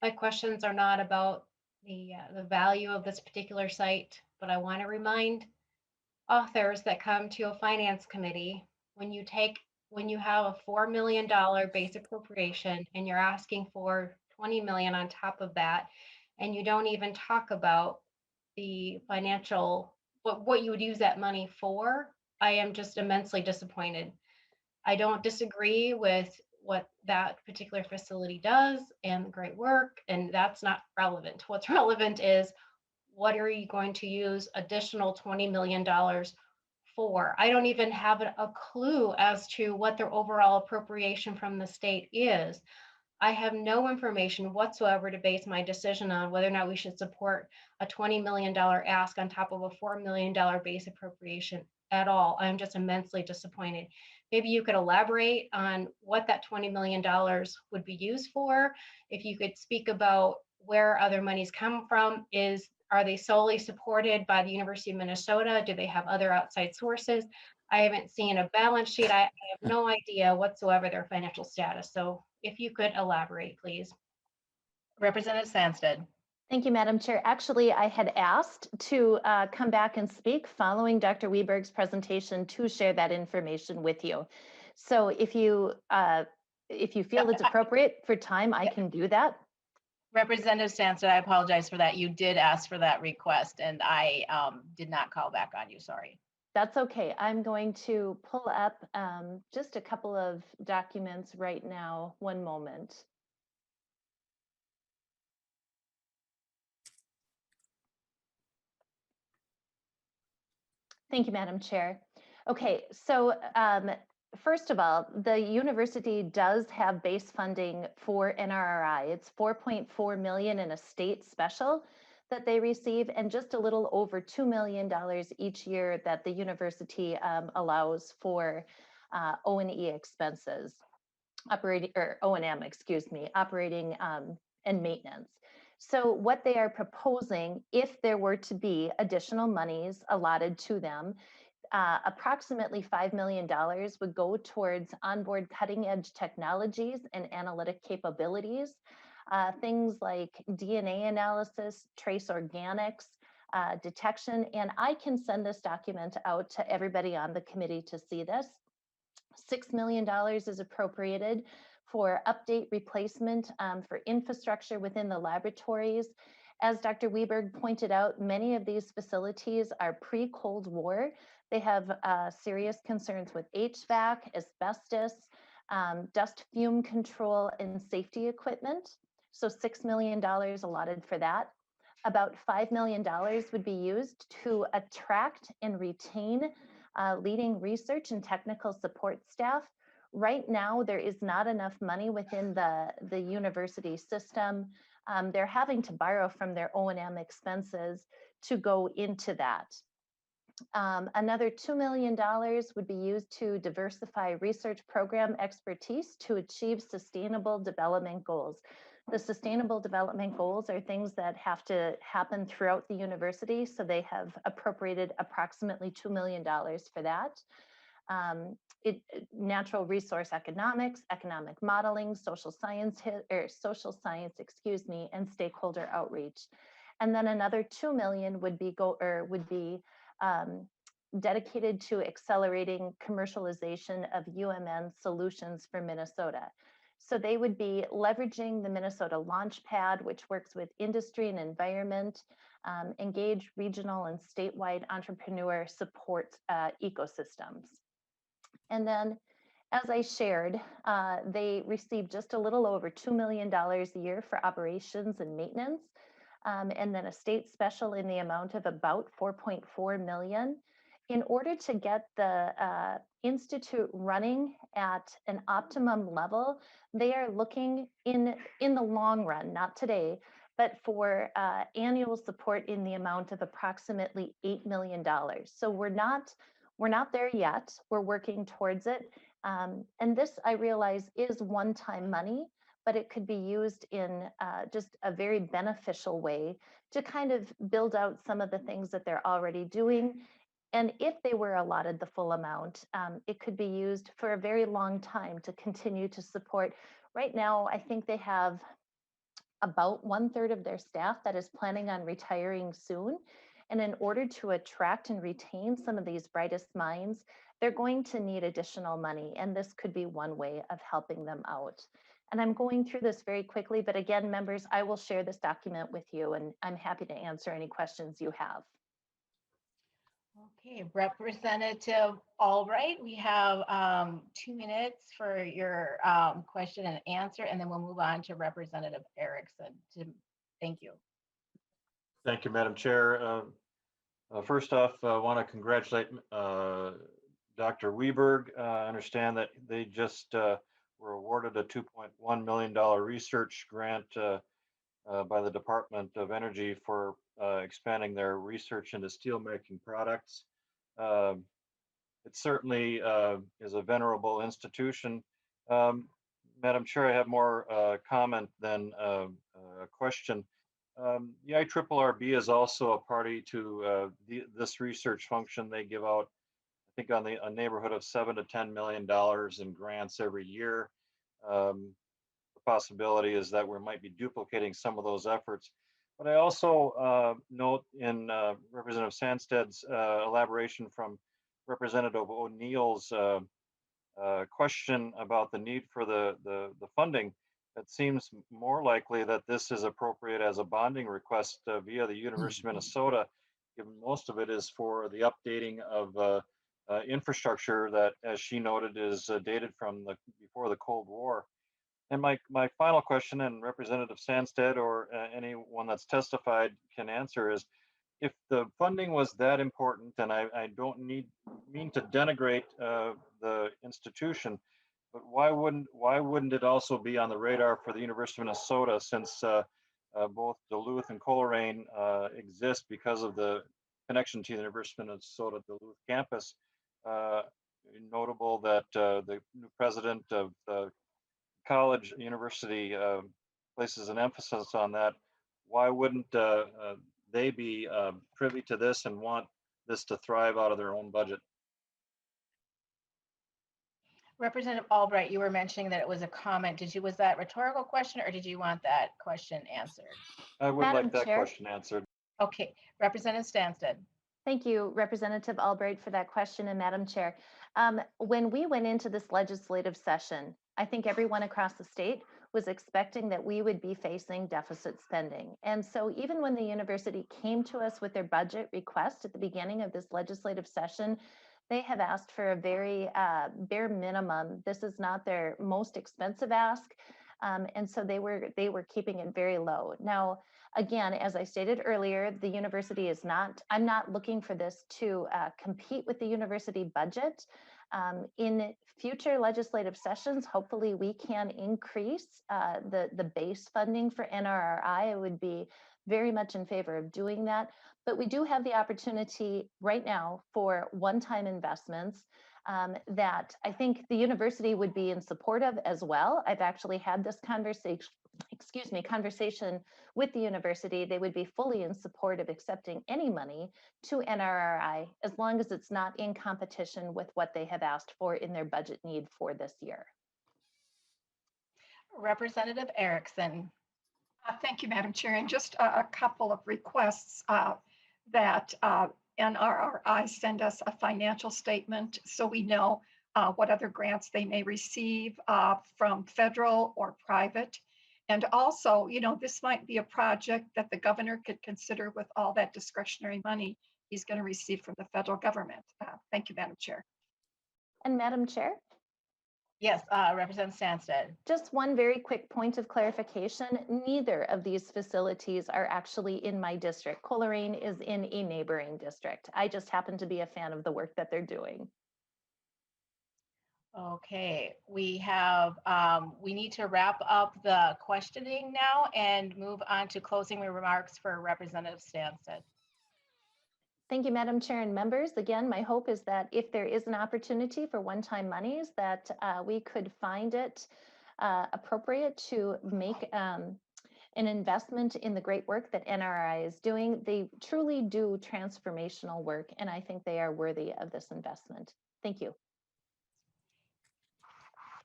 My questions are not about the value of this particular site, but I want to remind authors that come to a finance committee, when you have a $4 million base appropriation and you're asking for 20 million on top of that, and you don't even talk about the financial, what you would use that money for, I am just immensely disappointed. I don't disagree with what that particular facility does and the great work, and that's not relevant. What's relevant is what are you going to use additional $20 million for? I don't even have a clue as to what their overall appropriation from the state is. I have no information whatsoever to base my decision on whether or not we should support a $20 million ask on top of a $4 million base appropriation at all. I'm just immensely disappointed. Maybe you could elaborate on what that $20 million would be used for. If you could speak about where other monies come from, are they solely supported by the University of Minnesota? Do they have other outside sources? I haven't seen a balance sheet. I have no idea whatsoever their financial status. So if you could elaborate, please. Representative Sandstede. Thank you, Madam Chair. Actually, I had asked to come back and speak following Dr. Weberg's presentation to share that information with you. So if you feel it's appropriate for time, I can do that. Representative Sandstede, I apologize for that. You did ask for that request and I did not call back on you, sorry. That's okay. I'm going to pull up just a couple of documents right now. One moment. Thank you, Madam Chair. Okay, so first of all, the university does have base funding for NRRI. It's $4.4 million in a state special that they receive, and just a little over $2 million each year that the university allows for O&E expenses, O&M, excuse me, operating and maintenance. So what they are proposing, if there were to be additional monies allotted to them, approximately $5 million would go towards onboard cutting edge technologies and analytic capabilities. Things like DNA analysis, trace organics, detection, and I can send this document out to everybody on the committee to see this. $6 million is appropriated for update replacement for infrastructure within the laboratories. As Dr. Weberg pointed out, many of these facilities are pre-Cold War. They have serious concerns with HVAC, asbestos, dust fume control, and safety equipment. So $6 million allotted for that. About $5 million would be used to attract and retain leading research and technical support staff. Right now, there is not enough money within the university system. They're having to borrow from their O&M expenses to go into that. Another $2 million would be used to diversify research program expertise to achieve sustainable development goals. The sustainable development goals are things that have to happen throughout the university, so they have appropriated approximately $2 million for that. Natural resource economics, economic modeling, social science, excuse me, and stakeholder outreach. And then another $2 million would be dedicated to accelerating commercialization of UMN solutions for Minnesota. So they would be leveraging the Minnesota Launchpad, which works with industry and environment, engage regional and statewide entrepreneur support ecosystems. And then, as I shared, they received just a little over $2 million a year for operations and maintenance, and then a state special in the amount of about $4.4 million. In order to get the institute running at an optimum level, they are looking in the long run, not today, but for annual support in the amount of approximately $8 million. So we're not there yet. We're working towards it. And this, I realize, is one-time money, but it could be used in just a very beneficial way to kind of build out some of the things that they're already doing. And if they were allotted the full amount, it could be used for a very long time to continue to support. Right now, I think they have about 1/3 of their staff that is planning on retiring soon. And in order to attract and retain some of these brightest minds, they're going to need additional money. And this could be one way of helping them out. And I'm going through this very quickly, but again, members, I will share this document with you and I'm happy to answer any questions you have. Okay, Representative Albright, we have 2 minutes for your question and answer, and then we'll move on to Representative Erickson. Thank you. Thank you, Madam Chair. First off, I want to congratulate Dr. Weberg. I understand that they just were awarded a $2.1 million research grant by the Department of Energy for expanding their research into steelmaking products. It certainly is a venerable institution. Madam Chair, I have more comment than a question. The IRRB is also a party to this research function. They give out, I think, on a neighborhood of $7 to $10 million in grants every year. The possibility is that we might be duplicating some of those efforts. But I also note in Representative Sandstede's elaboration from Representative O'Neill's question about the need for the funding. It seems more likely that this is appropriate as a bonding request via the University of Minnesota, given most of it is for the updating of infrastructure that, as she noted, is dated from before the Cold War. And my final question, and Representative Sandstede or anyone that's testified can answer, is if the funding was that important, and I don't mean to denigrate the institution, but why wouldn't it also be on the radar for the University of Minnesota, since both Duluth and Coleraine exist because of the connection to the University of Minnesota Duluth campus? Notable that the new president of the college university places an emphasis on that. Why wouldn't they be privy to this and want this to thrive out of their own budget? Representative Albright, you were mentioning that it was a comment. Was that a rhetorical question, or did you want that question answered? I would Madam like that Chair? question answered. Okay, Representative Stansted. Thank you, Representative Albright, for that question, and Madam Chair. When we went into this legislative session, I think everyone across the state was expecting that we would be facing deficit spending. And so even when the university came to us with their budget request at the beginning of this legislative session, they have asked for a very bare minimum. This is not their most expensive ask. And so they were keeping it very low. Now, again, as I stated earlier, the university is not, I'm not looking for this to compete with the university budget. In future legislative sessions, hopefully we can increase the base funding for NRRI. I would be very much in favor of doing that. But we do have the opportunity right now for one-time investments that I think the university would be in support of as well. I've actually had this conversation with the university. They would be fully in support of accepting any money to NRRI as long as it's not in competition with what they have asked for in their budget need for this year. Representative Erickson. Thank you, Madam Chair. And just a couple of requests that NRRI send us a financial statement so we know what other grants they may receive from federal or private. And also, you know, this might be a project that the governor could consider with all that discretionary money he's going to receive from the federal government. Thank you, Madam Chair. And Madam Chair? Yes, Representative Sandstede. Just one very quick point of clarification. Neither of these facilities are actually in my district. Coleraine is in a neighboring district. I just happen to be a fan of the work that they're doing. Okay, we need to wrap up the questioning now and move on to closing remarks for Representative Sandstede. Thank you, Madam Chair and members. Again, my hope is that if there is an opportunity for one-time monies, that we could find it appropriate to make an investment in the great work that NRI is doing. They truly do transformational work, and I think they are worthy of this investment. Thank you.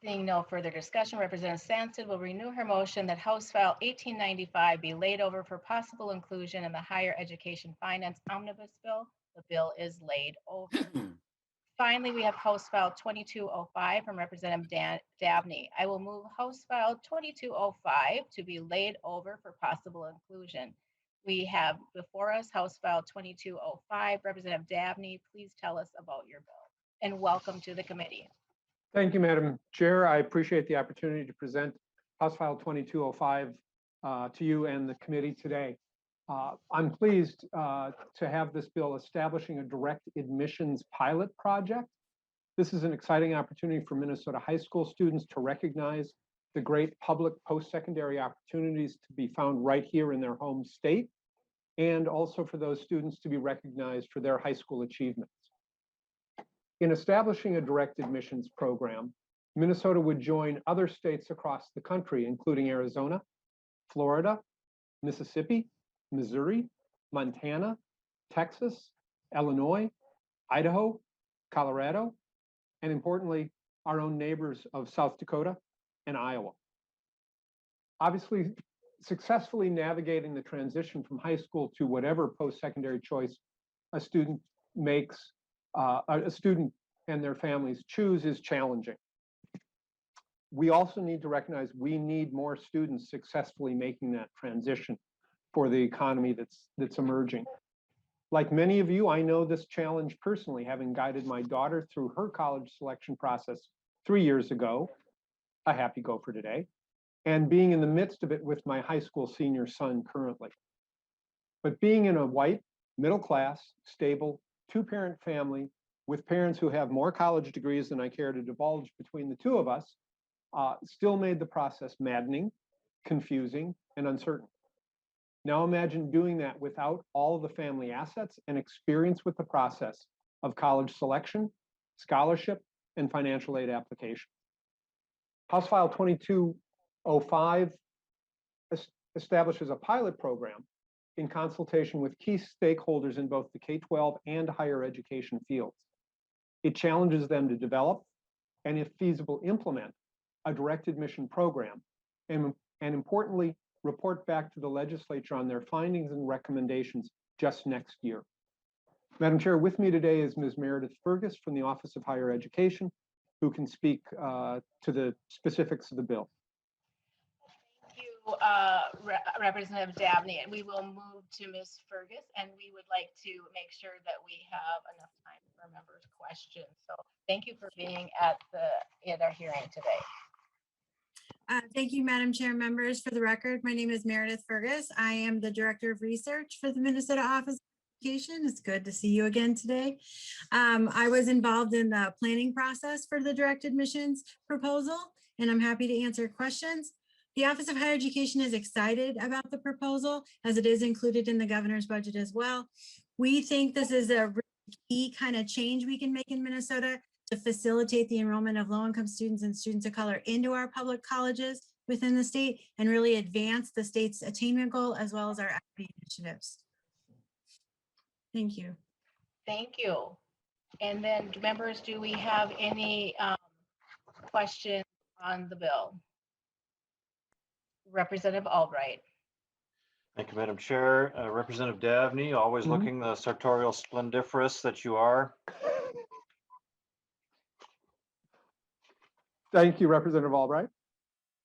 Seeing no further discussion, Representative Sandstede will renew her motion that House File 1895 be laid over for possible inclusion in the Higher Education Finance Omnibus Bill. The bill is laid over. finally, we have House File 2205 from Representative Davnie. I will move House File 2205 to be laid over for possible inclusion. We have before us House File 2205. Representative Davnie, please tell us about your bill and welcome to the committee. Thank you, Madam Chair. I appreciate the opportunity to present House File 2205 to you and the committee today. I'm pleased to have this bill establishing a direct admissions pilot project. This is an exciting opportunity for Minnesota high school students to recognize the great public post-secondary opportunities to be found right here in their home state, and also for those students to be recognized for their high school achievements. In establishing a direct admissions program, Minnesota would join other states across the country, including Arizona, Florida, Mississippi, Missouri, Montana, Texas, Illinois, Idaho, Colorado, and importantly, our own neighbors of South Dakota and Iowa. Obviously, successfully navigating the transition from high school to whatever post-secondary choice a student makes, a student and their families choose is challenging. We also need to recognize we need more students successfully making that transition for the economy that's emerging. Like many of you, I know this challenge personally, having guided my daughter through her college selection process 3 years ago, a happy gopher today, and being in the midst of it with my high school senior son currently. But being in a white, middle-class, stable, two-parent family with parents who have more college degrees than I care to divulge between the two of us, still made the process maddening, confusing, and uncertain. Now imagine doing that without all of the family assets and experience with the process of college selection, scholarship, and financial aid application. House File 2205 establishes a pilot program in consultation with key stakeholders in both the K-12 and higher education fields. It challenges them to develop and, if feasible, implement a direct admission program, and importantly, report back to the legislature on their findings and recommendations just next year. Madam Chair, with me today is Ms. Meredith Fergus from the Office of Higher Education, who can speak to the specifics of the bill. Thank you, Representative Davnie, and we will move to Ms. Fergus, and we would like to make sure that we have enough time for members' questions. So thank you for being at our hearing today. Thank you, Madam Chair, members. For the record, my name is Meredith Fergus. I am the Director of Research for the Minnesota Office of Education. It's good to see you again today. I was involved in the planning process for the direct admissions proposal, and I'm happy to answer questions. The Office of Higher Education is excited about the proposal as it is included in the governor's budget as well. We think this is a really key kind of change we can make in Minnesota to facilitate the enrollment of low-income students and students of color into our public colleges within the state and really advance the state's attainment goal as well as our equity initiatives. Thank you. Thank you. And then members, do we have any questions on the bill? Representative Albright. Thank you, Madam Chair. Representative Davnie, always looking the sartorial splendiferous that you are. Thank you, Representative Albright.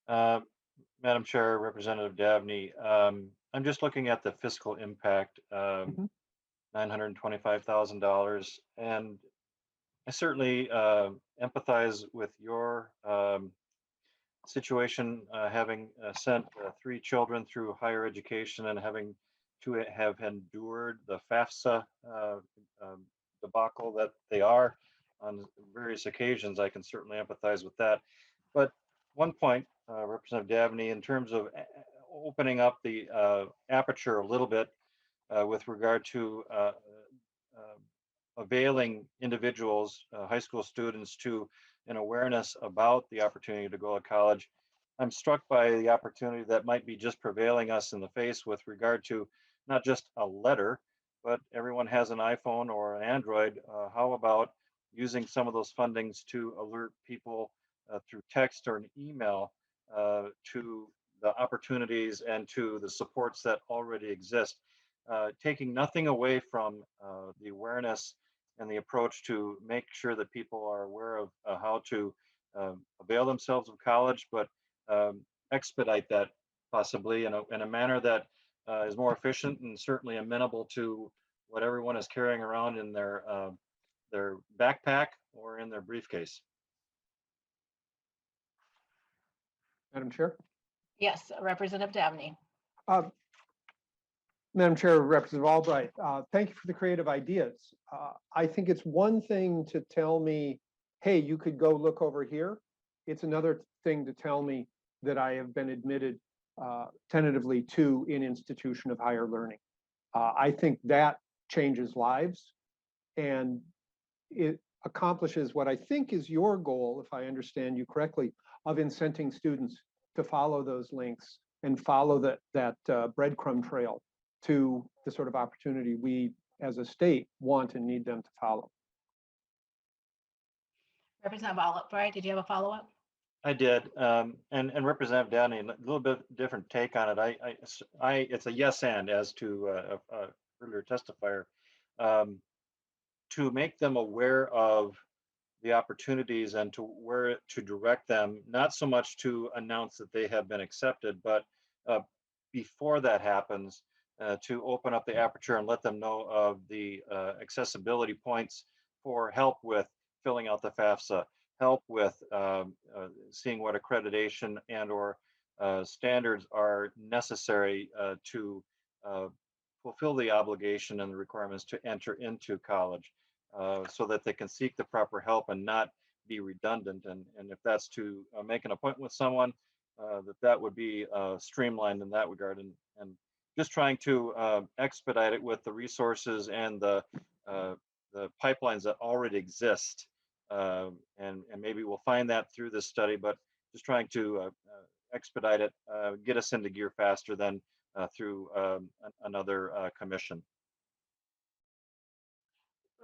Madam Chair, Representative Davnie, I'm just looking at the fiscal impact, $925,000, and I certainly empathize with your situation, having sent 3 children through higher education and having to have endured the FAFSA debacle that they are on various occasions. I can certainly empathize with that. But one point, Representative Davnie, in terms of opening up the aperture a little bit with regard to availing individuals, high school students, to an awareness about the opportunity to go to college, I'm struck by the opportunity that might be just prevailing us in the face with regard to not just a letter, but everyone has an iPhone or an Android. How about using some of those fundings to alert people through text or an email to the opportunities and to the supports that already exist, taking nothing away from the awareness and the approach to make sure that people are aware of how to avail themselves of college, but expedite that possibly in a manner that is more efficient and certainly amenable to what everyone is carrying around in their backpack or in their briefcase. Madam Chair. Yes, Representative Davnie. Madam Chair, Representative Albright, thank you for the creative ideas. I think it's one thing to tell me, hey, you could go look over here. It's another thing to tell me that I have been admitted tentatively to an institution of higher learning. I think that changes lives, and it accomplishes what I think is your goal, if I understand you correctly, of incenting students to follow those links and follow that breadcrumb trail to the sort of opportunity we as a state want and need them to follow. Representative Albright, did you have a follow-up? I did, and Representative Downey, a little bit different take on it. It's a yes and as to earlier testifier, to make them aware of the opportunities and to where to direct them, not so much to announce that they have been accepted, but before that happens, to open up the aperture and let them know of the accessibility points for help with filling out the FAFSA, help with seeing what accreditation and or standards are necessary to fulfill the obligation and the requirements to enter into college, so that they can seek the proper help and not be redundant. And if that's to make an appointment with someone, that would be streamlined in that regard. And just trying to expedite it with the resources and the pipelines that already exist. And maybe we'll find that through this study, but just trying to expedite it, get us into gear faster than through another commission.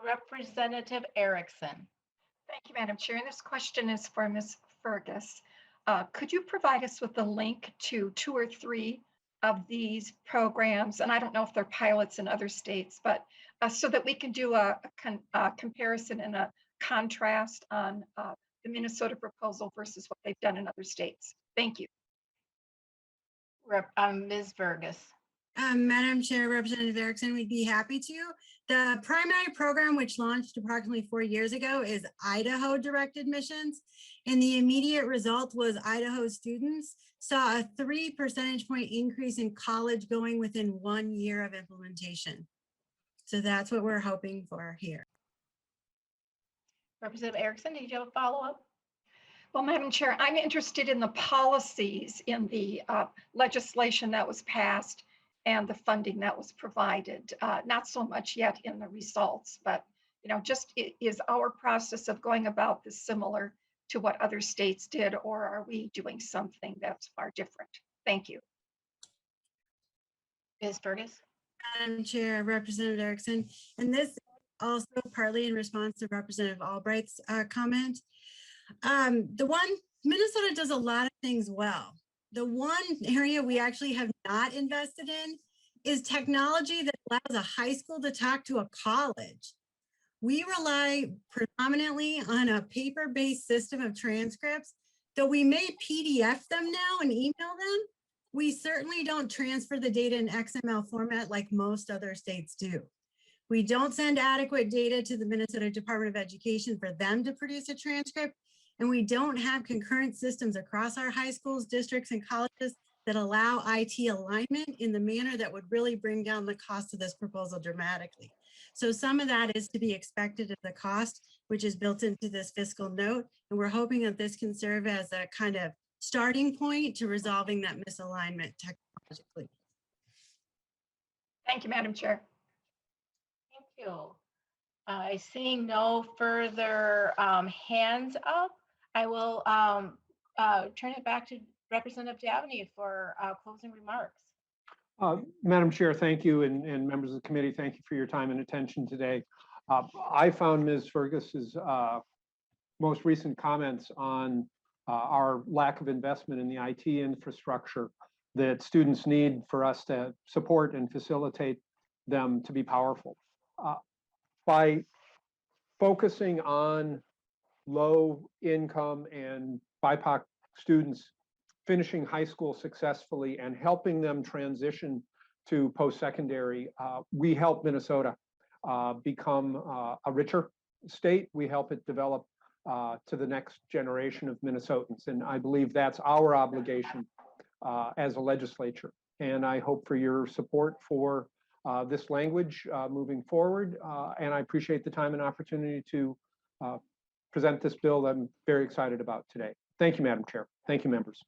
Representative Erickson. Thank you, Madam Chair. And this question is for Ms. Fergus. Could you provide us with a link to 2 or 3 of these programs? And I don't know if they're pilots in other states, but so that we can do a comparison and a contrast on the Minnesota proposal versus what they've done in other states. Thank you. Ms. Fergus. Madam Chair, Representative Erickson, we'd be happy to. The primary program, which launched approximately 4 years ago, is Idaho Direct Admissions. And the immediate result was Idaho students saw a 3 percentage point increase in college going within 1 year of implementation. So that's what we're hoping for here. Representative Erickson, did you have a follow-up? Well, Madam Chair, I'm interested in the policies in the legislation that was passed and the funding that was provided. Not so much yet in the results, but just is our process of going about this similar to what other states did, or are we doing something that's far different? Thank you. Ms. Fergus. Madam Chair, Representative Erickson, and this also partly in response to Representative Albright's comment. Minnesota does a lot of things well. The one area we actually have not invested in is technology that allows a high school to talk to a college. We rely predominantly on a paper-based system of transcripts, though we may PDF them now and email them. We certainly don't transfer the data in XML format like most other states do. We don't send adequate data to the Minnesota Department of Education for them to produce a transcript, and we don't have concurrent systems across our high schools, districts, and colleges that allow IT alignment in the manner that would really bring down the cost of this proposal dramatically. So some of that is to be expected of the cost, which is built into this fiscal note, and we're hoping that this can serve as a kind of starting point to resolving that misalignment technologically. Thank you, Madam Chair. Thank you. Seeing no further hands up, I will turn it back to Representative Davnie for closing remarks. Madam Chair, thank you, and members of the committee, thank you for your time and attention today. I found Ms. Fergus's most recent comments on our lack of investment in the IT infrastructure that students need for us to support and facilitate them to be powerful. By focusing on low income and BIPOC students finishing high school successfully and helping them transition to post-secondary. We help Minnesota become a richer state. We help it develop to the next generation of Minnesotans. And I believe that's our obligation as a legislature. And I hope for your support for this language moving forward. And I appreciate the time and opportunity to present this bill that I'm very excited about today. Thank you, Madam Chair. Thank you, members.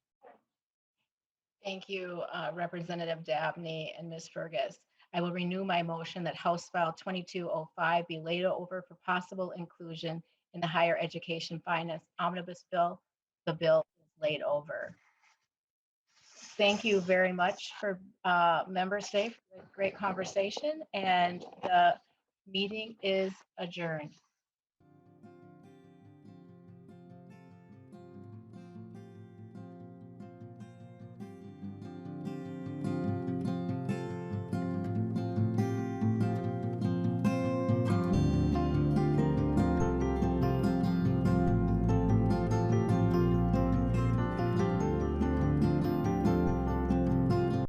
Thank you, Representative Davnie and Ms. Fergus. I will renew my motion that House File 2205 be laid over for possible inclusion in the Higher Education Finance Omnibus Bill. The bill is laid over. Thank you very much for members today for the great conversation, and the meeting is adjourned.